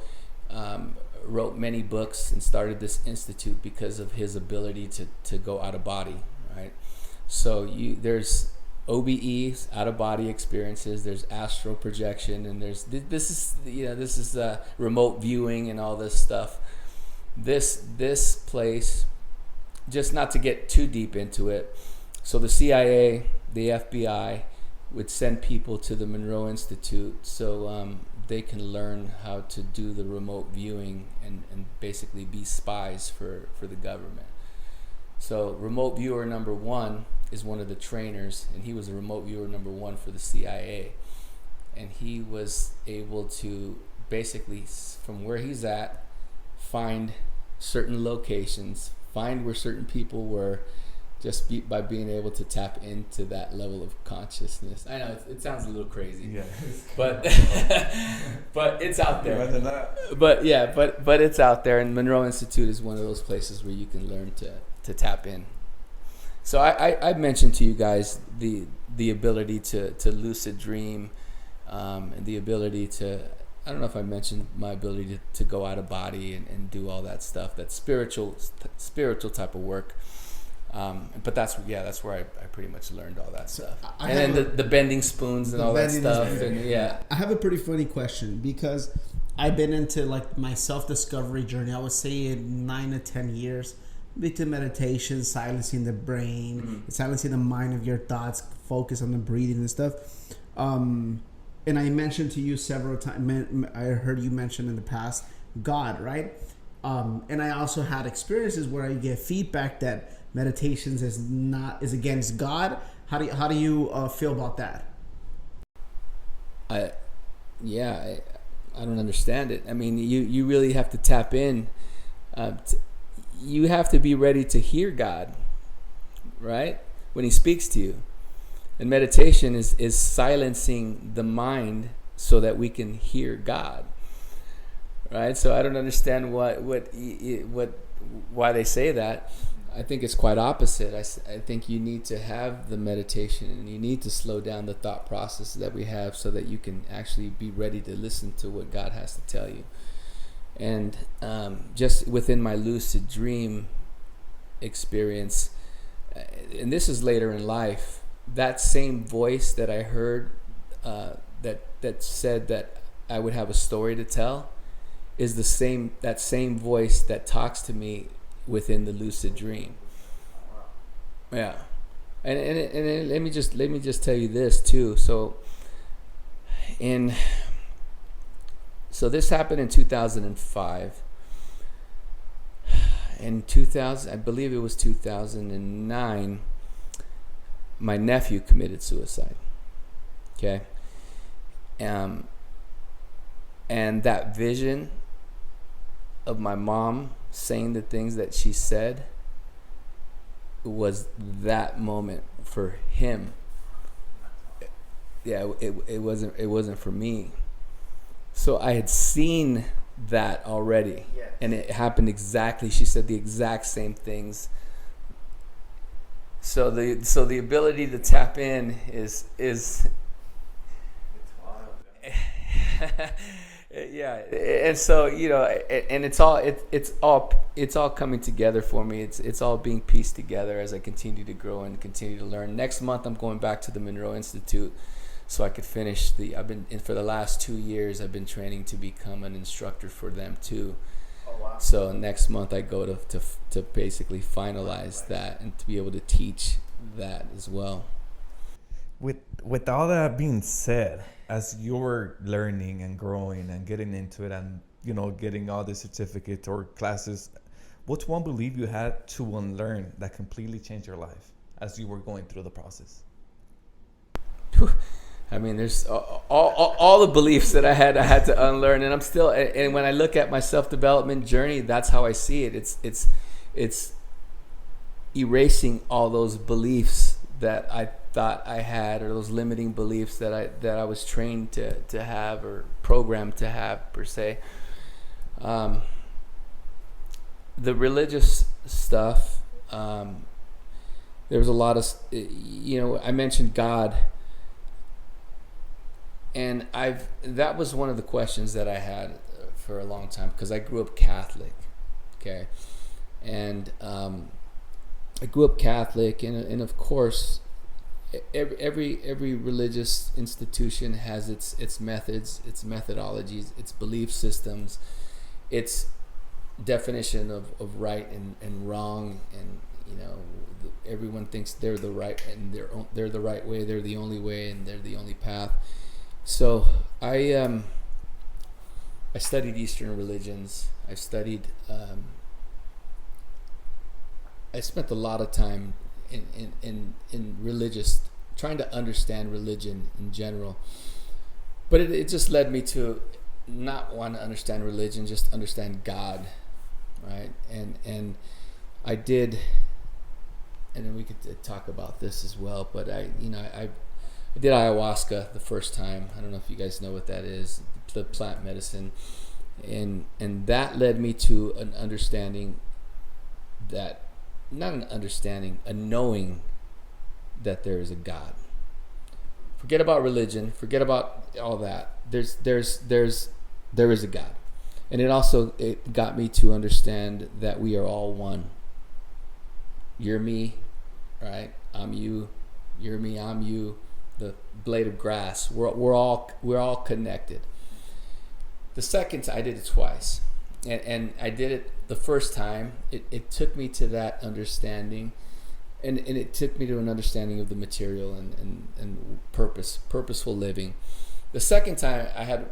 wrote many books and started this institute because of his ability to go out of body, right? So there's OBE, out of body experiences, there's astral projection, and this is remote viewing and all this stuff. This place, just not to get too deep into it, so the CIA, the FBI would send people to the Monroe Institute so they can learn how to do the remote viewing and basically be spies for the government. So remote viewer number 1 is one of the trainers, and he was a remote viewer number 1 for the CIA. And he was able to basically, from where he's at, find certain locations, find where certain people were, just by being able to tap into that level of consciousness. I know it sounds a little crazy, Yeah. but but it's out there. But it's out there, and Monroe Institute is one of those places where you can learn to tap in. So I mentioned to you guys the ability to lucid dream, and the ability to, I don't know if I mentioned my ability to go out of body and do all that stuff. That's spiritual type of work. But that's where I pretty much learned all that stuff. And then the bending spoons and all that stuff. And yeah. I have a pretty funny question, because I've been into like my self-discovery journey. I would say in 9 to 10 years. Into meditation, silencing the brain, silencing the mind of your thoughts, focus on the breathing and stuff. And I mentioned to you several times, I heard you mention in the past, God, right? And I also had experiences where I get feedback that meditations is against God. How do you feel about that? I don't understand it. I mean, you really have to tap in. You have to be ready to hear God, right? When He speaks to you. And meditation is silencing the mind so that we can hear God, right? So I don't understand why they say that. I think it's quite opposite. I think you need to have the meditation, and you need to slow down the thought process that we have so that you can actually be ready to listen to what God has to tell you. And just within my lucid dream experience, and this is later in life, that same voice that I heard that said that I would have a story to tell is that same voice that talks to me within the lucid dream. Yeah. And let me just tell you this too. So this happened in 2005. In 2000, I believe it was 2009, my nephew committed suicide. Okay? And that vision of my mom saying the things that she said was that moment for him. Yeah, it wasn't for me. So I had seen that already, yes. And it happened exactly. She said the exact same things. So the ability to tap in is it's wild. Yeah, and so and it's all coming together for me. It's all being pieced together as I continue to grow and continue to learn. Next month I'm going back to the Monroe Institute. so I could finish for the last 2 years, I've been training to become an instructor for them too. Oh, wow. So next month I go to basically finalize that and to be able to teach that as well. With all that being said, as you're learning and growing and getting into it and, getting all the certificates or classes, what's one belief you had to unlearn that completely changed your life as you were going through the process? I mean, there's all the beliefs that I had to unlearn, and I'm still. And when I look at my self-development journey, that's how I see it. It's erasing all those beliefs that I thought I had, or those limiting beliefs that I was trained to have or programmed to have per se. The religious stuff. There was a lot of, I mentioned God. And that was one of the questions that I had for a long time, because I grew up Catholic, okay? And I grew up Catholic, and of course, every religious institution has its methods, its methodologies, its belief systems, its definition of right and wrong, and everyone thinks they're the right, and they're the right way, they're the only way, and they're the only path. So I studied Eastern religions. I spent a lot of time in religious, trying to understand religion in general. But it just led me to not want to understand religion, just understand God, right? And I did, and then we could talk about this as well. But I did ayahuasca the first time. I don't know if you guys know what that is, the plant medicine. And that led me to an understanding that, not an understanding, a knowing that there is a God. Forget about religion, forget about all that. There is a God. And it got me to understand that we are all one. You're me, right? I'm you. You're me, I'm you. The blade of grass. We're all connected. The second time, I did it twice, and I did it the first time. It took me to that understanding, and it took me to an understanding of the material and purposeful living. The second time,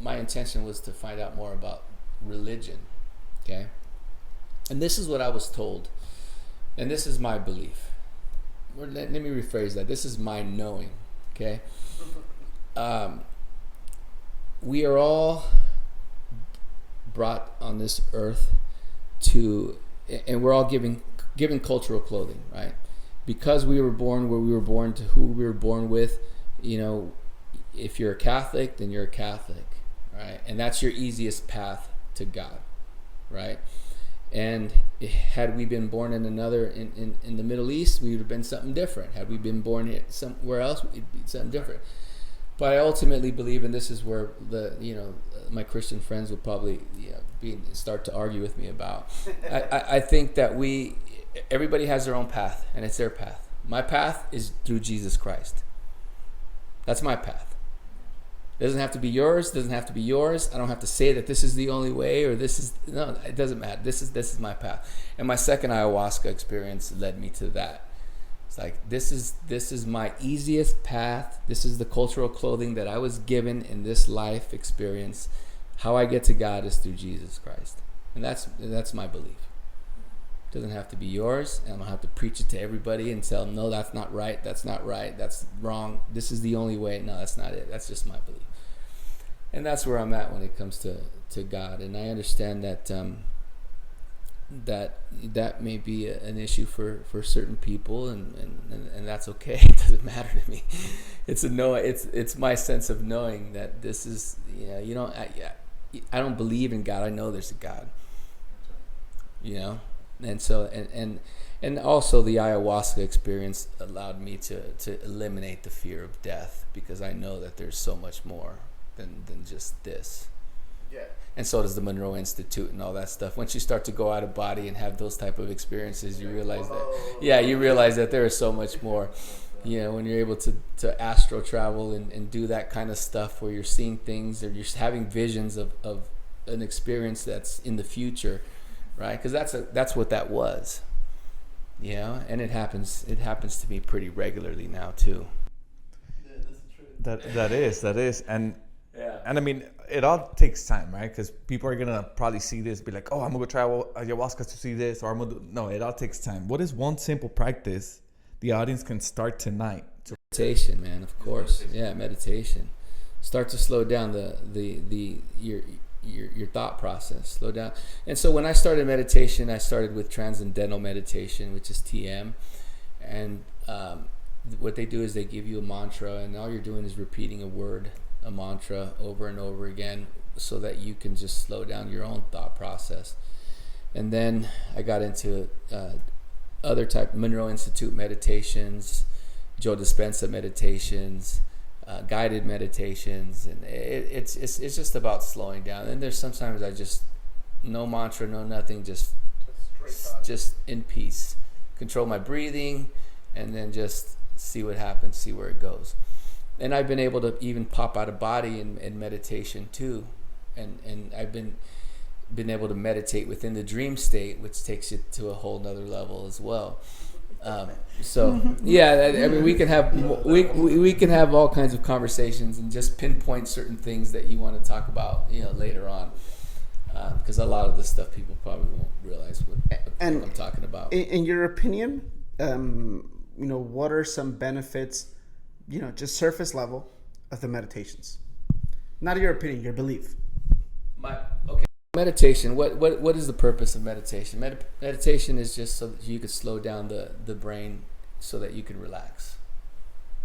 my intention was to find out more about religion. Okay, and this is what I was told, and this is my belief. Let me rephrase that. This is my knowing, okay? We are all brought on this earth and we're all given cultural clothing, right? Because we were born where we were born, to who we were born with. If you're a Catholic, then you're a Catholic, right? And that's your easiest path to God, right? And had we been born in in the Middle East, we would have been something different. Had we been born somewhere else, we'd be something different. But I ultimately believe, and this is where my Christian friends would probably start to argue with me about. I think that everybody has their own path, and it's their path. My path is through Jesus Christ. That's my path. It doesn't have to be yours. Doesn't have to be yours. I don't have to say that this is the only way, or no. It doesn't matter. This is my path. And my second ayahuasca experience led me to that. It's like this is my easiest path. This is the cultural clothing that I was given in this life experience. How I get to God is through Jesus Christ, and that's my belief. It doesn't have to be yours, and I don't have to preach it to everybody and tell them, no, that's not right. That's not right. That's wrong. This is the only way. No, that's not it. That's just my belief. And that's where I'm at when it comes to God. And I understand that that may be an issue for certain people, and that's okay. It doesn't matter to me. It's my sense of knowing that this is, I don't believe in God. I know there's a God. And so and also the ayahuasca experience allowed me to eliminate the fear of death, because I know that there's so much more than just this. Yeah. And so does the Monroe Institute and all that stuff. Once you start to go out of body and have those type of experiences, you realize that there is so much more. You know, when you're able to astral travel and do that kind of stuff where you're seeing things or you're having visions of an experience that's in the future, right? Because that's what that was, you know, and it happens to me pretty regularly now too. Yeah, that's the truth. That is, and I mean, it all takes time, right? Because people are gonna probably see this, be like, oh, I'm gonna go try ayahuasca to see this, or I'm gonna do... No, it all takes time. What is one simple practice the audience can start tonight? Meditation, man, of course. Yeah, meditation. Start to slow down your thought process. Slow down. And so when I started meditation, I started with transcendental meditation, which is TM. And what they do is they give you a mantra, and all you're doing is repeating a mantra over and over again, so that you can just slow down your own thought process. And then I got into other type Monroe Institute meditations, Joe Dispenza meditations, guided meditations, and it's just about slowing down. And there's sometimes I just no mantra, no nothing, just in peace, control my breathing, and then just see what happens, see where it goes. And I've been able to even pop out of body in meditation too, and I've been able to meditate within the dream state, which takes you to a whole nother level as well. So yeah, I mean, we can have all kinds of conversations and just pinpoint certain things that you want to talk about, you know, later on, because a lot of this stuff people probably won't realize what I'm talking about. In your opinion, you know, what are some benefits, you know, just surface level, of the meditations? Not your opinion, your belief. Okay. Meditation. What is the purpose of meditation? Meditation is just so that you could slow down the brain so that you can relax,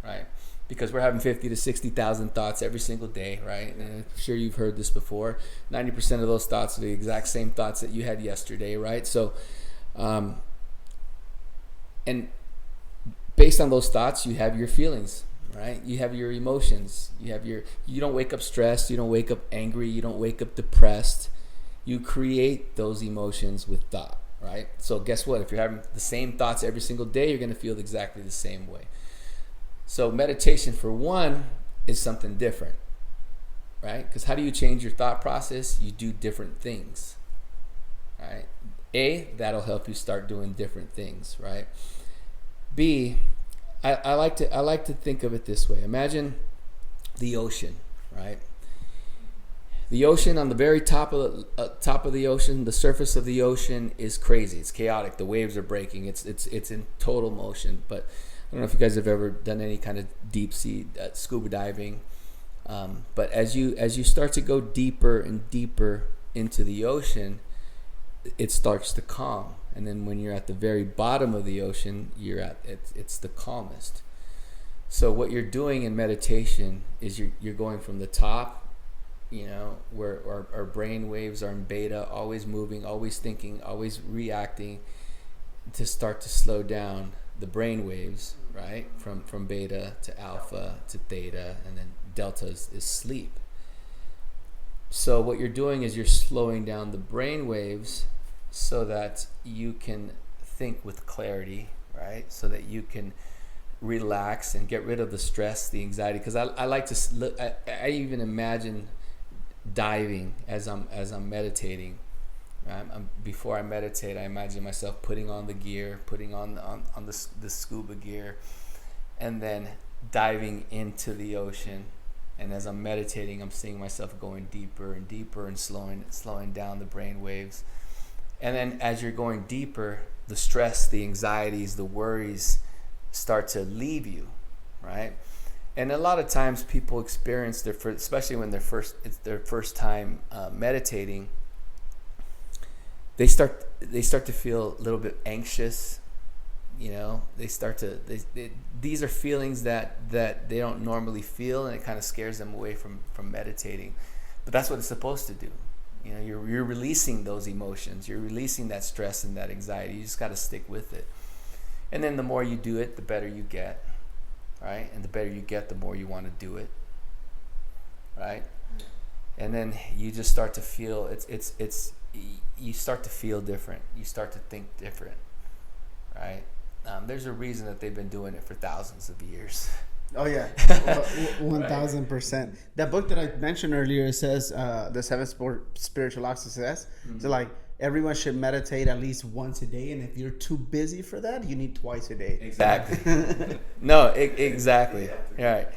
right? Because we're having 50 to 60,000 thoughts every single day, right? And I'm sure you've heard this before. 90% of those thoughts are the exact same thoughts that you had yesterday, right? So, and based on those thoughts, you have your feelings, right? You have your emotions. You don't wake up stressed. You don't wake up angry. You don't wake up depressed. You create those emotions with thought, right? So guess what? If you're having the same thoughts every single day, you're going to feel exactly the same way. So meditation, for one, is something different, right? Because how do you change your thought process? You do different things, right? A, that'll help you start doing different things, right? B, I like to think of it this way. Imagine the ocean, right? The ocean, on the very top of the ocean, the surface of the ocean is crazy. It's chaotic. The waves are breaking. It's in total motion. But I don't know if you guys have ever done any kind of deep sea scuba diving. But as you start to go deeper and deeper into the ocean, it starts to calm. And then when you're at the very bottom of the ocean, it's the calmest. So what you're doing in meditation is you're going from the top, you know, where our brain waves are in beta, always moving, always thinking, always reacting, to start to slow down the brain waves, right? From beta to alpha to theta, and then delta is sleep. So what you're doing is you're slowing down the brain waves so that you can think with clarity, right? So that you can relax and get rid of the stress, the anxiety. Because I like to look, I even imagine diving as I'm meditating. Right? Before I meditate, I imagine myself putting on the gear, putting on the scuba gear, and then diving into the ocean. And as I'm meditating, I'm seeing myself going deeper and deeper and slowing down the brain waves. And then as you're going deeper, the stress, the anxieties, the worries start to leave you, right? And a lot of times people experience especially when it's their first time meditating, they start to feel a little bit anxious. You know, these are feelings that they don't normally feel, and it kind of scares them away from meditating. But that's what it's supposed to do. You know, you're releasing those emotions, you're releasing that stress and that anxiety. You just got to stick with it. And then the more you do it, the better you get, right? And the better you get, the more you want to do it, right? And then you just start to feel you start to feel different. You start to think different, right? there's a reason that they've been doing it for thousands of years. Oh yeah, 1,000%. That book that I mentioned earlier says the seven spiritual laws of success. So like everyone should meditate at least once a day, and if you're too busy for that, you need twice a day. Exactly. No, exactly. Right.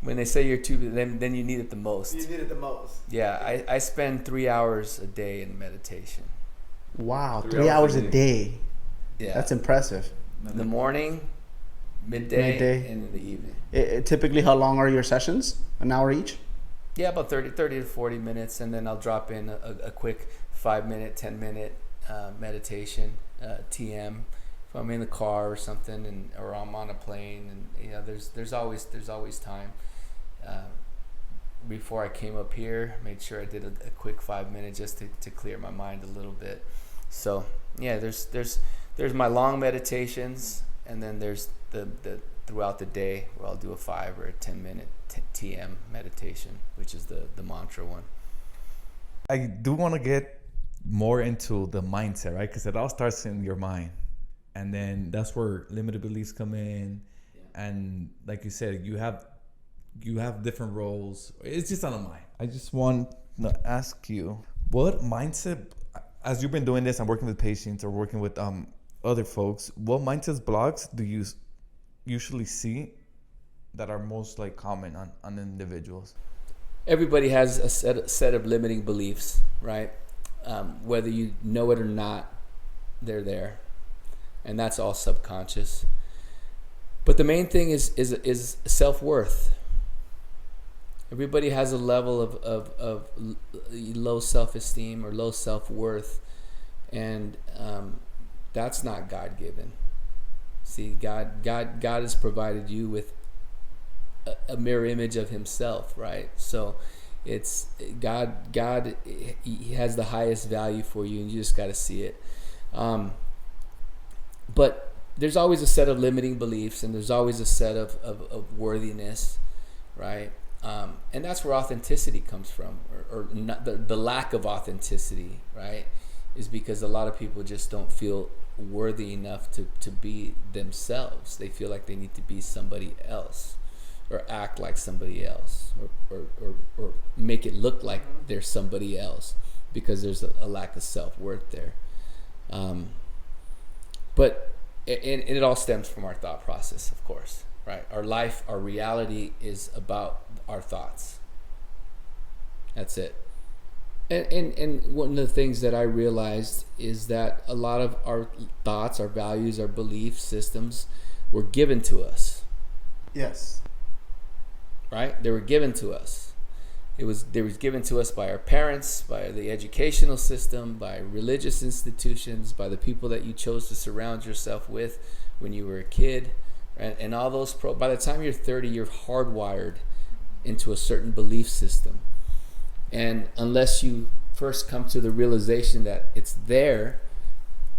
When they say you're too, then you need it the most. You need it the most. Yeah, I spend 3 hours a day in meditation. Wow, 3 hours a day. Yeah, that's impressive. In the morning, midday, and in the evening. Typically, how long are your sessions? An hour each? Yeah, about 30 to 40 minutes, and then I'll drop in a quick 5-minute, 10-minute meditation, TM. If I'm in the car or something, or I'm on a plane, and there's always time. Before I came up here, made sure I did a quick 5 minutes just to clear my mind a little bit. So yeah, there's my long meditations, and then there's the throughout the day where I'll do a 5 or a 10-minute TM meditation, which is the mantra one. I do want to get more into the mindset, right? Because it all starts in your mind, and then that's where limited beliefs come in. Yeah. And like you said, you have different roles. It's just on the mind. I just want to ask you, what mindset, as you've been doing this and working with patients or working with other folks, what mindset blocks do you usually see that are most like common on individuals? Everybody has a set of limiting beliefs, right? Whether you know it or not, they're there, and that's all subconscious. But the main thing is self-worth. Everybody has a level of low self-esteem or low self-worth, and that's not God-given. See, God has provided you with a mirror image of Himself, right? So it's God. He has the highest value for you, and you just got to see it. But there's always a set of limiting beliefs, and there's always a set of worthiness, right? And that's where authenticity comes from, or not, the lack of authenticity, right? Is because a lot of people just don't feel worthy enough to be themselves. They feel like they need to be somebody else, or act like somebody else, or make it look like they're somebody else, because there's a lack of self-worth there. But it all stems from our thought process, of course, right? Our life, our reality is about our thoughts. That's it. And one of the things that I realized is that a lot of our thoughts, our values, our belief systems were given to us. Yes. Right? They were given to us. They was given to us by our parents, by the educational system, by religious institutions, by the people that you chose to surround yourself with when you were a kid. And all those by the time you're 30, you're hardwired into a certain belief system. And unless you first come to the realization that it's there,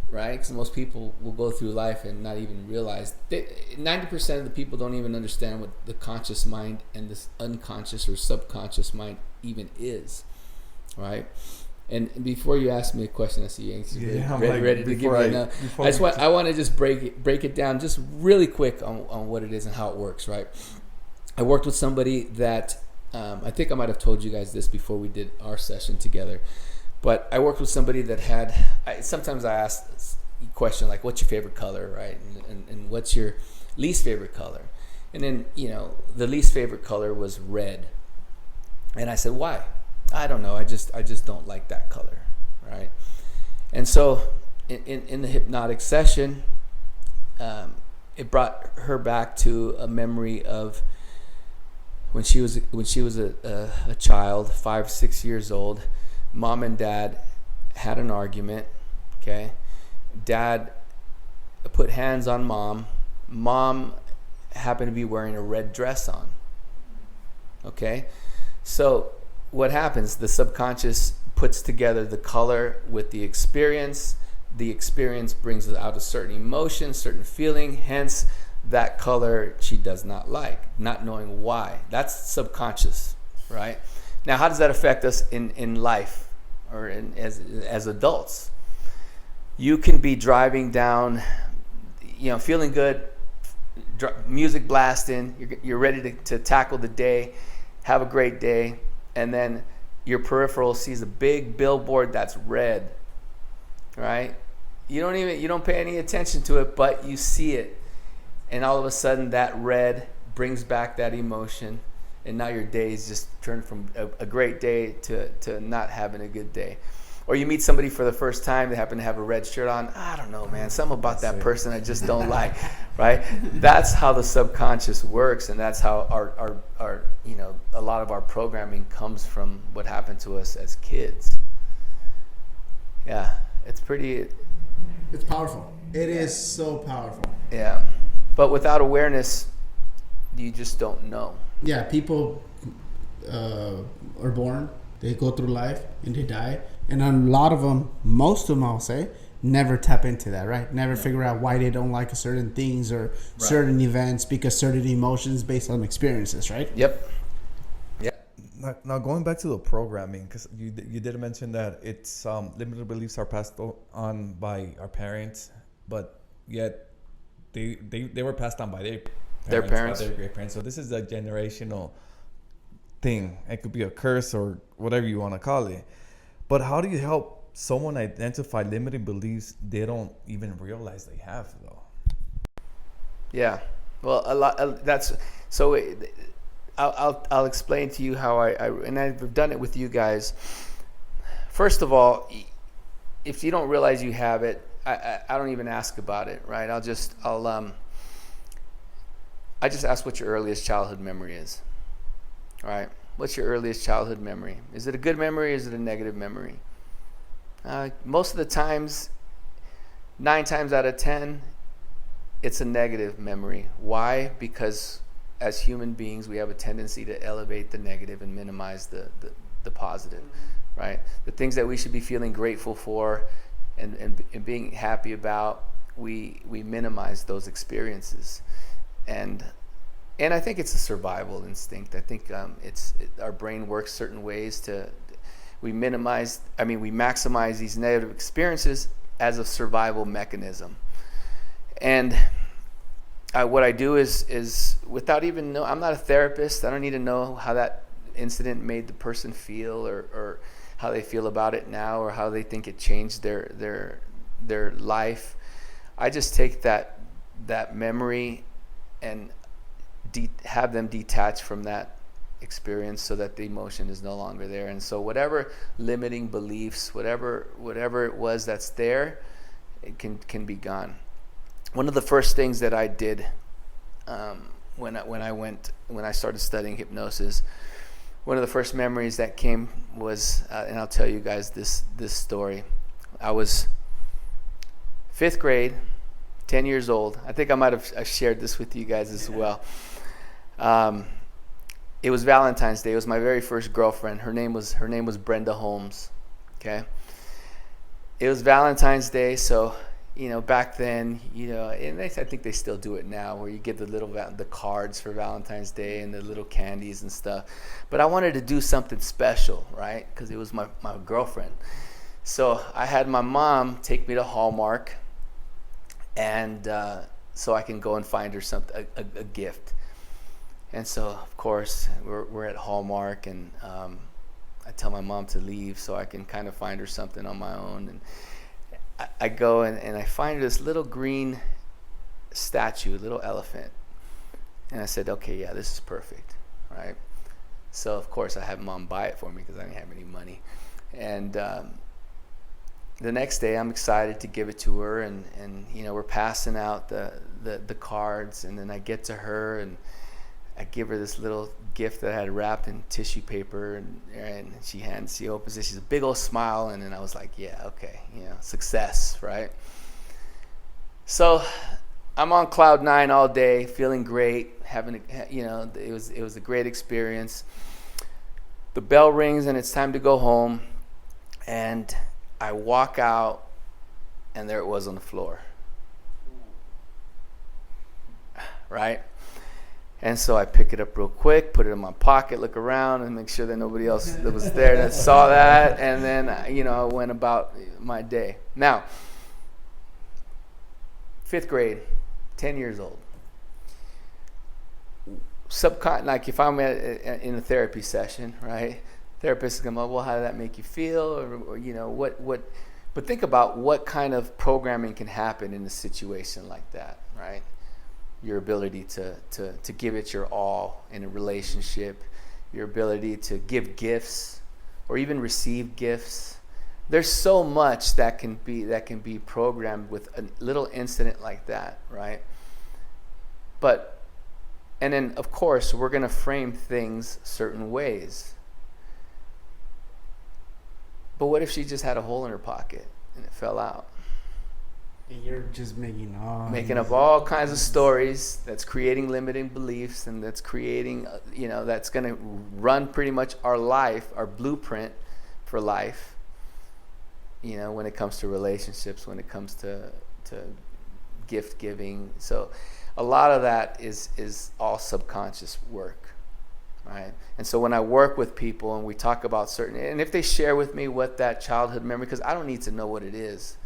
right? Because most people will go through life and not even realize. 90% of the people don't even understand what the conscious mind and this unconscious or subconscious mind even is, right? And before you ask me a question, I see you anxious, ready to give me I want to just break it down just really quick on what it is and how it works, right? I worked with somebody that I think I might have told you guys this before we did our session together, but I worked with somebody that had. Sometimes I ask a question like, "What's your favorite color?" Right, and what's your least favorite color? And then the least favorite color was red, and I said, "Why?" I don't know. I just don't like that color, right? And so in the hypnotic session, it brought her back to a memory of when she was a child, 5-6 years old. Mom and dad had an argument. Okay, dad put hands on mom. Mom happened to be wearing a red dress on. Okay, so what happens? The subconscious puts together the color with the experience. The experience brings out a certain emotion, certain feeling. Hence, that color she does not like, not knowing why. That's subconscious, right? Now, how does that affect us in life or as adults? You can be driving down, feeling good, music blasting, you're ready to tackle the day, have a great day, and then your peripheral sees a big billboard that's red, right? You don't pay any attention to it, but you see it, and all of a sudden that red brings back that emotion, and now your day is just turned from a great day to not having a good day. Or you meet somebody for the first time, they happen to have a red shirt on. I don't know, man. Something about that person I just don't like, right? That's how the subconscious works, and that's how our a lot of our programming comes from what happened to us as kids. Yeah, it's powerful. It is so powerful. Yeah, but without awareness, you just don't know. Yeah, people are born, they go through life, and they die. And a lot of them, most of them, I'll say, never tap into that, right? Never figure out why they don't like certain things or certain events because certain emotions based on experiences, right? Yep. Now going back to the programming, because you did mention that it's limited beliefs are passed on by our parents, but yet they were passed on by their parents, by their great parents. So this is a generational thing. It could be a curse or whatever you want to call it. But how do you help someone identify limiting beliefs they don't even realize they have, though? Yeah, well, I'll explain to you how and I've done it with you guys. First of all, if you don't realize you have it, I don't even ask about it, right? I just ask what your earliest childhood memory is, all right? What's your earliest childhood memory? Is it a good memory or is it a negative memory? Most of the times, 9 times out of 10, it's a negative memory. Why? Because as human beings, we have a tendency to elevate the negative and minimize the positive, right? The things that we should be feeling grateful for and being happy about, we minimize those experiences. And I think it's a survival instinct. I think our brain works certain ways we maximize these negative experiences as a survival mechanism. And what I do is without even know, I'm not a therapist. I don't need to know how that incident made the person feel or how they feel about it now or how they think it changed their life. I just take that memory and have them detach from that experience so that the emotion is no longer there. And so whatever limiting beliefs, whatever it was that's there, it can be gone. One of the first things that I did when I started studying hypnosis, one of the first memories that came was, and I'll tell you guys this story. I was 5th grade, 10 years old. I think I might have shared this with you guys as well. It was Valentine's Day. It was my very first girlfriend. Her name was Brenda Holmes. Okay. It was Valentine's Day, so back then, and I think they still do it now, where you get the cards for Valentine's Day and the little candies and stuff. But I wanted to do something special, right? Because it was my girlfriend. So I had my mom take me to Hallmark, and so I can go and find her a gift. And so, of course, we're at Hallmark, and I tell my mom to leave so I can kind of find her something on my own. And I go and I find this little green statue, little elephant. And I said, okay, yeah, this is perfect, right? So, of course, I have Mom buy it for me because I didn't have any money. And the next day, I'm excited to give it to her, and we're passing out the cards, and then I get to her, and I give her this little gift that I had wrapped in tissue paper, and she opens it. She's a big old smile, and then I was like, yeah, okay, success, right? So I'm on cloud 9 all day, feeling great, it was a great experience. The bell rings, and it's time to go home, and I walk out, and there it was on the floor, right? And so I pick it up real quick, put it in my pocket, look around, and make sure that nobody else that was there that saw that. And then, I went about my day. Now, 5th grade, 10 years old. Like if I'm in a therapy session, right? Therapist is going to go, well, how did that make you feel? Or you know, what, but think about what kind of programming can happen in a situation like that, right? Your ability to give it your all in a relationship, your ability to give gifts or even receive gifts. There's so much that can be programmed with a little incident like that, right? And then of course we're going to frame things certain ways. But what if she just had a hole in her pocket and it fell out? And you're just making up all kinds of stories that's creating limiting beliefs, and that's creating, that's going to run pretty much our life, our blueprint for life, when it comes to relationships, when it comes to gift giving. So a lot of that is all subconscious work, right? And so when I work with people and we talk about and if they share with me what that childhood memory, because I don't need to know what it is,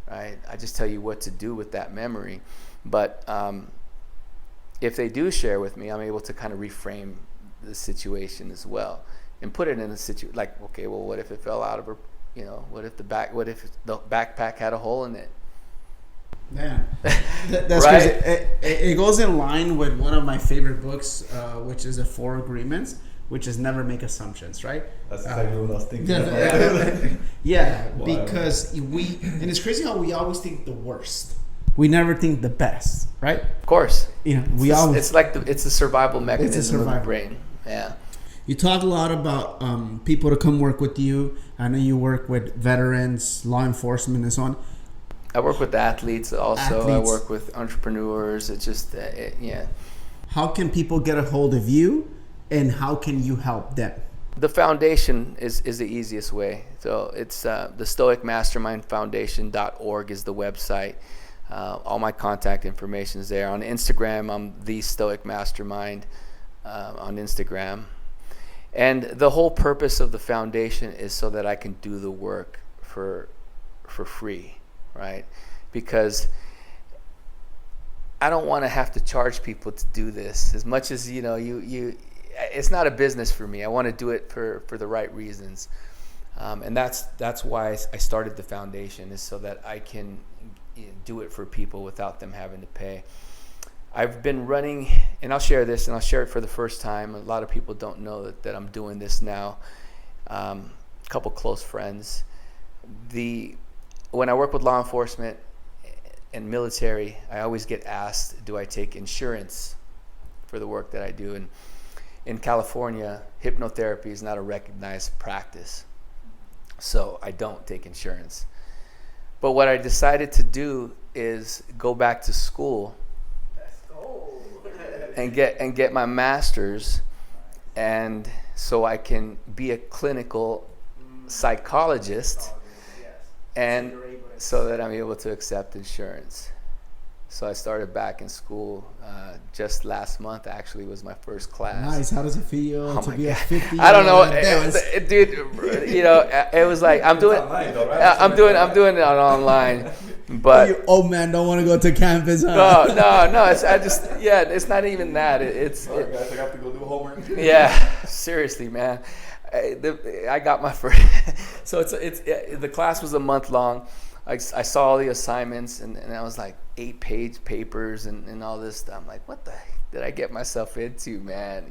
right? I just tell you what to do with that memory. But if they do share with me, I'm able to kind of reframe the situation as well and put it in a situation like, okay, well, what if it fell out of her? What if the backpack had a hole in it? Man, that's right? crazy. It goes in line with one of my favorite books, which is The Four Agreements, which is never make assumptions, right? That's exactly what I was thinking. Yeah, because and it's crazy how we always think the worst. We never think the best, right? Of course. It's it's a survival mechanism of the brain. Yeah. You talk a lot about people to come work with you. I know you work with veterans, law enforcement, and so on. I work with athletes also. I work with entrepreneurs. It's just, yeah. How can people get a hold of you, and how can you help them? The foundation is the easiest way. So it's the Stoic Mastermind Foundation.org is the website. All my contact information is there. On Instagram, I'm the Stoic Mastermind on Instagram. And the whole purpose of the foundation is so that I can do the work for free, right? Because I don't want to have to charge people to do this. As much as it's not a business for me. I want to do it for the right reasons, and that's why I started the foundation, is so that I can do it for people without them having to pay. I've been running, and I'll share this, and I'll share it for the first time. A lot of people don't know that I'm doing this now. A couple close friends. When I work with law enforcement and military, I always get asked, do I take insurance for the work that I do? And in California, hypnotherapy is not a recognized practice, so I don't take insurance. But what I decided to do is go back to school and get my master's, and so I can be a clinical psychologist, and so that I'm able to accept insurance. So I started back in school just last month. Actually, was my first class. Nice. How does it feel to be a 50? I don't know, dude. It was like I'm doing it online, but you old man don't want to go to campus. Huh? No. It's not even that. Sorry, guys, I have to go do homework. Yeah, seriously, man. I got my first. So the class was a month long. I saw all the assignments, and I was like 8-page papers and all this stuff. I'm like, what the heck did I get myself into, man?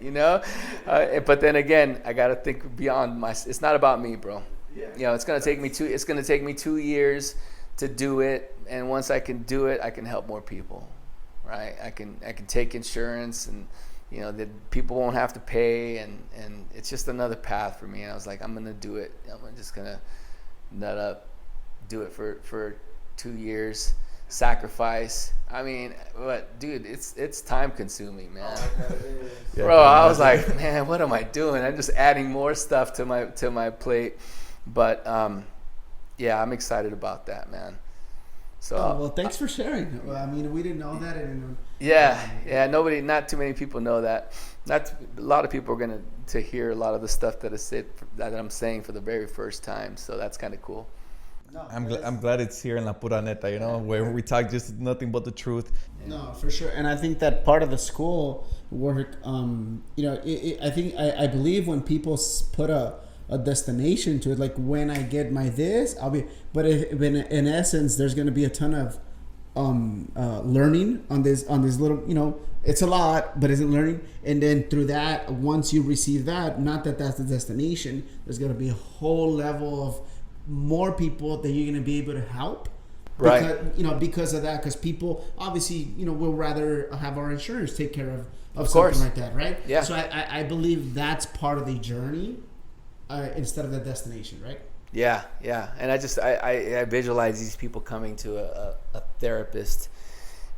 But then again, I got to think beyond it's not about me, bro. Yeah. It's gonna take me 2 years to do it, and once I can do it, I can help more people, right? I can take insurance, and that people won't have to pay, and it's just another path for me. And I was like, I'm gonna do it. I'm just gonna nut up, do it for 2 years, sacrifice. I mean, but dude, it's time consuming, man. Bro, I was like, man, what am I doing? I'm just adding more stuff to my plate. But yeah, I'm excited about that, man. So well, thanks for sharing. I mean, we didn't know that, and not too many people know that. A lot of people are gonna to hear a lot of the stuff that I'm saying for the very first time. So that's kind of cool. I'm glad it's here in La Pura Neta, you know, where we talk just nothing but the truth. No, for sure. And I think that part of the school work, I believe when people put a destination to it, like when I get my this, I'll be, but in essence, there's going to be a ton of learning on this little, it's a lot, but isn't learning. And then through that, once you receive that, not that that's the destination, there's going to be a whole level of more people that you're going to be able to help. Right. Because of that, because people obviously, will rather have our insurance take care of course. something like that, right? Yeah. So I believe that's part of the journey instead of the destination, right? Yeah. And I visualize these people coming to a therapist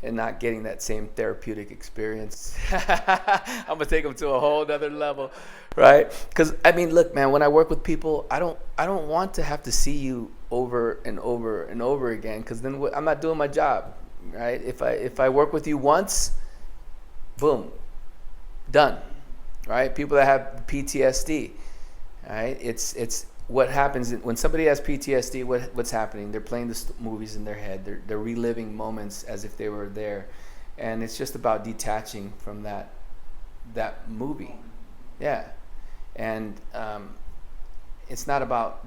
and not getting that same therapeutic experience. I'm gonna take them to a whole other level, right? Because look, man, when I work with people, I don't want to have to see you over and over and over again, because then I'm not doing my job, right? If I work with you once, boom, done, right? People that have PTSD, right? It's what happens when somebody has PTSD. What's happening? They're playing the movies in their head. They're reliving moments as if they were there, and it's just about detaching from that movie. Yeah, and it's not about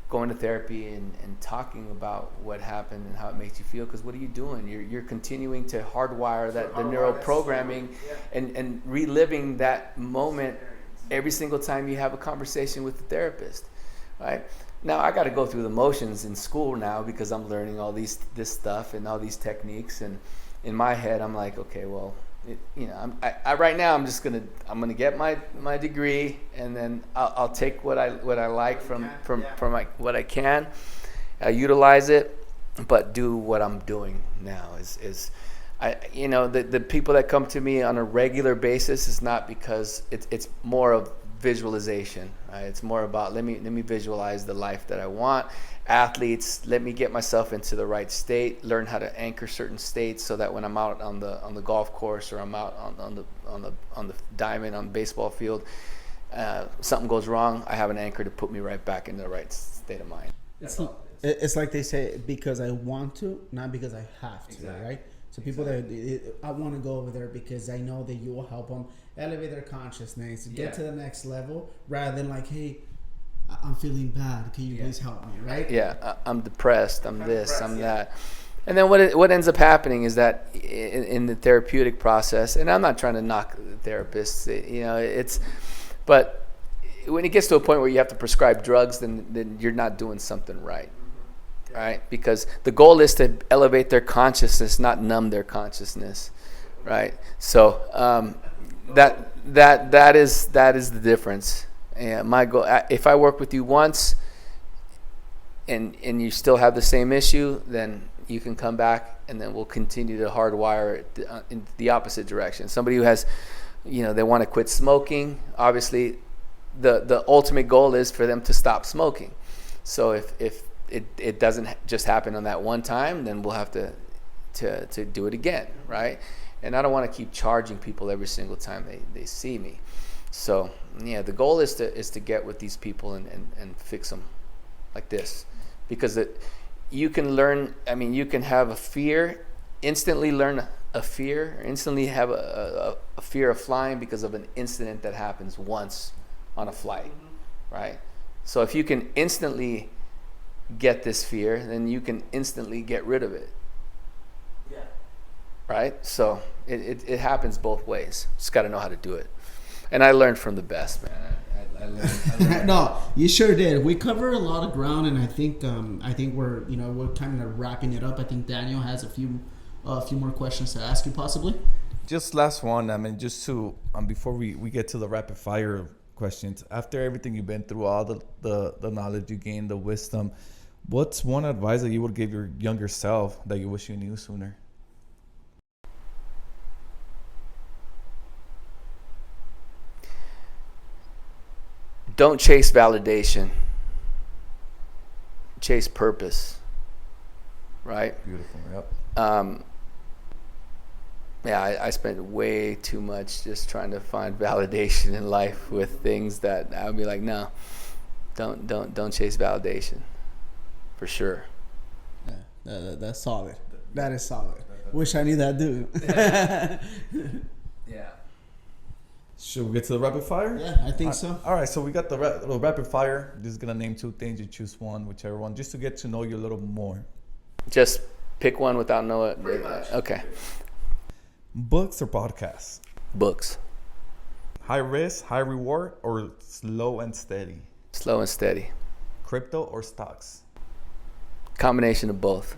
going to therapy and talking about what happened and how it makes you feel, because what are you doing? You're continuing to hardwire the neural programming and reliving that moment every single time you have a conversation with the therapist, right? Now I got to go through the motions in school now because I'm learning all this stuff and all these techniques, and in my head I'm like, okay, well, right now I'm gonna get my degree, and then I'll take what I like from what I can, utilize it, but do what I'm doing now is the people that come to me on a regular basis is not because it's more of visualization, right? It's more about let me visualize the life that I want. Athletes, let me get myself into the right state, learn how to anchor certain states, so that when I'm out on the golf course, or I'm out on the diamond on the baseball field, something goes wrong, I have an anchor to put me right back in the right state of mind. It's like they say, because I want to, not because I have to, exactly. Right? So people I want to go over there because I know that you will help them elevate their consciousness, get to the next level, rather than like, hey, I'm feeling bad, can you please help me, right? Yeah, I'm depressed, I'm that. And then what ends up happening is that in the therapeutic process, and I'm not trying to knock the therapists, but when it gets to a point where you have to prescribe drugs, then you're not doing something right. Right? Because the goal is to elevate their consciousness, not numb their consciousness, right? So that is the difference. And my goal, if I work with you once and you still have the same issue, then you can come back, and then we'll continue to hardwire it in the opposite direction. Somebody who has, they want to quit smoking, obviously the ultimate goal is for them to stop smoking. So if it doesn't just happen on that one time, then we'll have to do it again, right? And I don't want to keep charging people every single time they see me. So the goal is to get with these people and fix them like this, because you can learn. You can have a fear, instantly learn a fear, or instantly have a fear of flying because of an incident that happens once on a flight, right? So if you can instantly get this fear, then you can instantly get rid of it. Yeah. Right? So it happens both ways. Just got to know how to do it. And I learned from the best, man. I learned. No, you sure did. We cover a lot of ground, and I think we're kind of wrapping it up. I think Daniel has a few more questions to ask you, possibly. Just last one. Just to before we get to the rapid fire questions. After everything you've been through, all the knowledge you gained, the wisdom, what's one advice that you would give your younger self that you wish you knew sooner? Don't chase validation. Chase purpose. Right? Beautiful. Yep. I spent way too much just trying to find validation in life with things that I would be like, no, don't chase validation. for sure. Yeah, that's solid. That is solid. Wish I knew that dude. Yeah. Should we get to the rapid fire? Yeah, I think so. All right, so we got the little rapid fire. Just gonna name 2 things. You choose one, whichever one, just to get to know you a little more. Just pick one without knowing. Okay. Books or podcasts? Books. High risk, high reward, or slow and steady? Slow and steady. Crypto or stocks? Combination of both.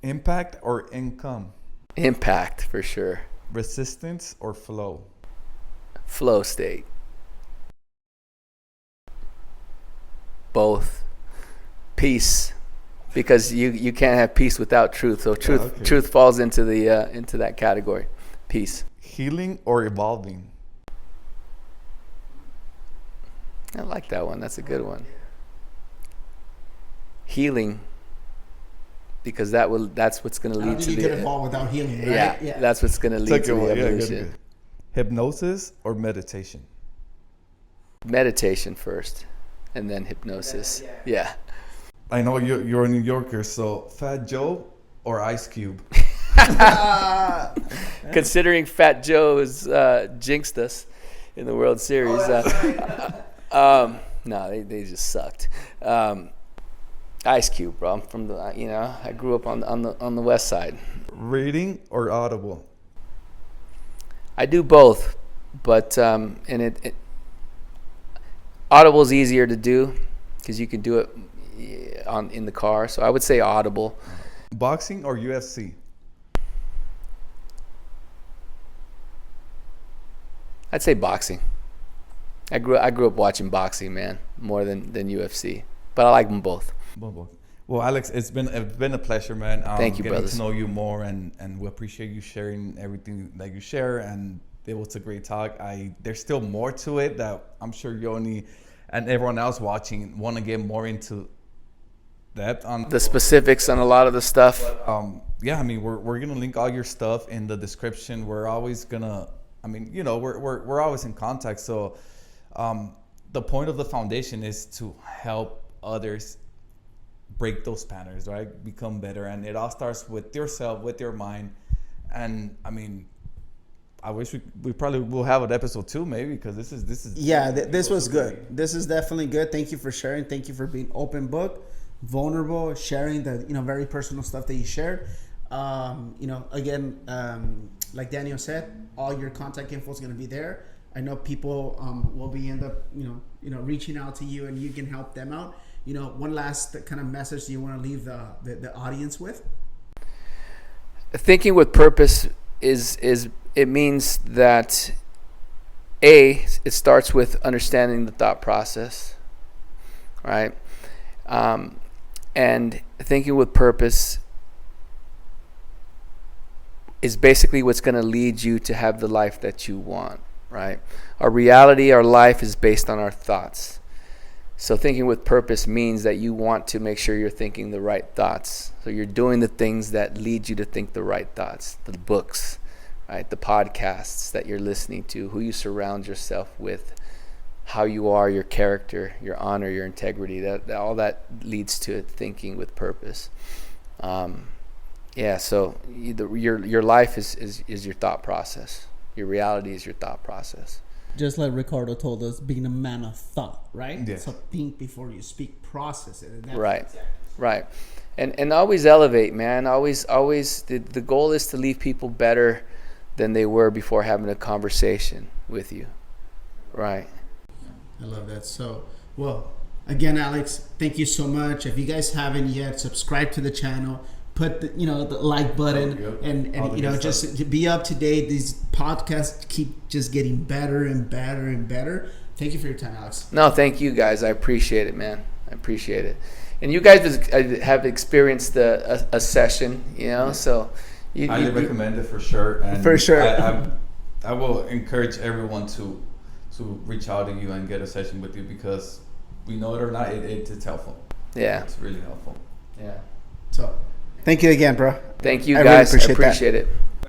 Impact or income? Impact for sure. Resistance or flow? Flow state. Both. Peace. Because you can't have peace without truth. So truth falls into that category. Peace. Healing or evolving? I like that one. That's a good one. Healing. Because that's what's going to lead to you the... get involved without healing, right? Yeah, that's what's going to lead to the evolution. Good. Hypnosis or meditation? Meditation first, and then hypnosis. Yeah. I know you're a New Yorker, so Fat Joe or Ice Cube? Considering Fat Joe has jinxed us in the World Series. No, they just sucked. Ice Cube, bro. I'm from I grew up on the West Side. Reading or Audible? I do both, but Audible's easier to do because you can do it in the car. So I would say Audible. Boxing or UFC? I'd say boxing. I grew up watching boxing, man, more than UFC. But I like them both. Well, Alex, it's been a pleasure, man. Thank you, getting brothers. to know you more, and we appreciate you sharing everything that you share. And it was a great talk. There's still more to it that I'm sure Yoni and everyone else watching want to get more into depth on the specifics on a lot of the stuff. Yeah, I mean, we're gonna link all your stuff in the description. We're always gonna, I mean, we're always in contact. So the point of the foundation is to help others break those patterns, right? Become better. And it all starts with yourself, with your mind. And I mean, I wish we probably will have an episode 2 maybe, because this is this was good. This is definitely good. Thank you for sharing. Thank you for being open book, vulnerable, sharing the very personal stuff that you shared. Again, like Daniel said, all your contact info is going to be there. I know people will be end up reaching out to you, and you can help them out. One last kind of message you want to leave the audience with? Thinking with purpose is it means that it starts with understanding the thought process, right? And thinking with purpose is basically what's going to lead you to have the life that you want, right? Our reality, our life is based on our thoughts. So thinking with purpose means that you want to make sure you're thinking the right thoughts. So you're doing the things that lead you to think the right thoughts, the books, right? The podcasts that you're listening to, who you surround yourself with, how you are, your character, your honor, your integrity, that all that leads to thinking with purpose. So your life is your thought process. Your reality is your thought process. Just like Ricardo told us, being a man of thought, right? Yes. So think before you speak, process it. Right. And always elevate, man. Always the goal is to leave people better than they were before having a conversation with you. Right. I love that. So, well, again, Alex, thank you so much. If you guys haven't yet, subscribe to the channel. Put the like button and just to be up to date. These podcasts keep just getting better and better and better. Thank you for your time, Alex. No, thank you guys. I appreciate it, man. I appreciate it. And you guys have experienced a session, so I highly recommend it for sure. And for sure, I will encourage everyone to reach out to you and get a session with you, because we know it or not, it's helpful. Yeah, it's really helpful. Yeah. So. Thank you again, bro. Thank you, guys. Really I appreciate it.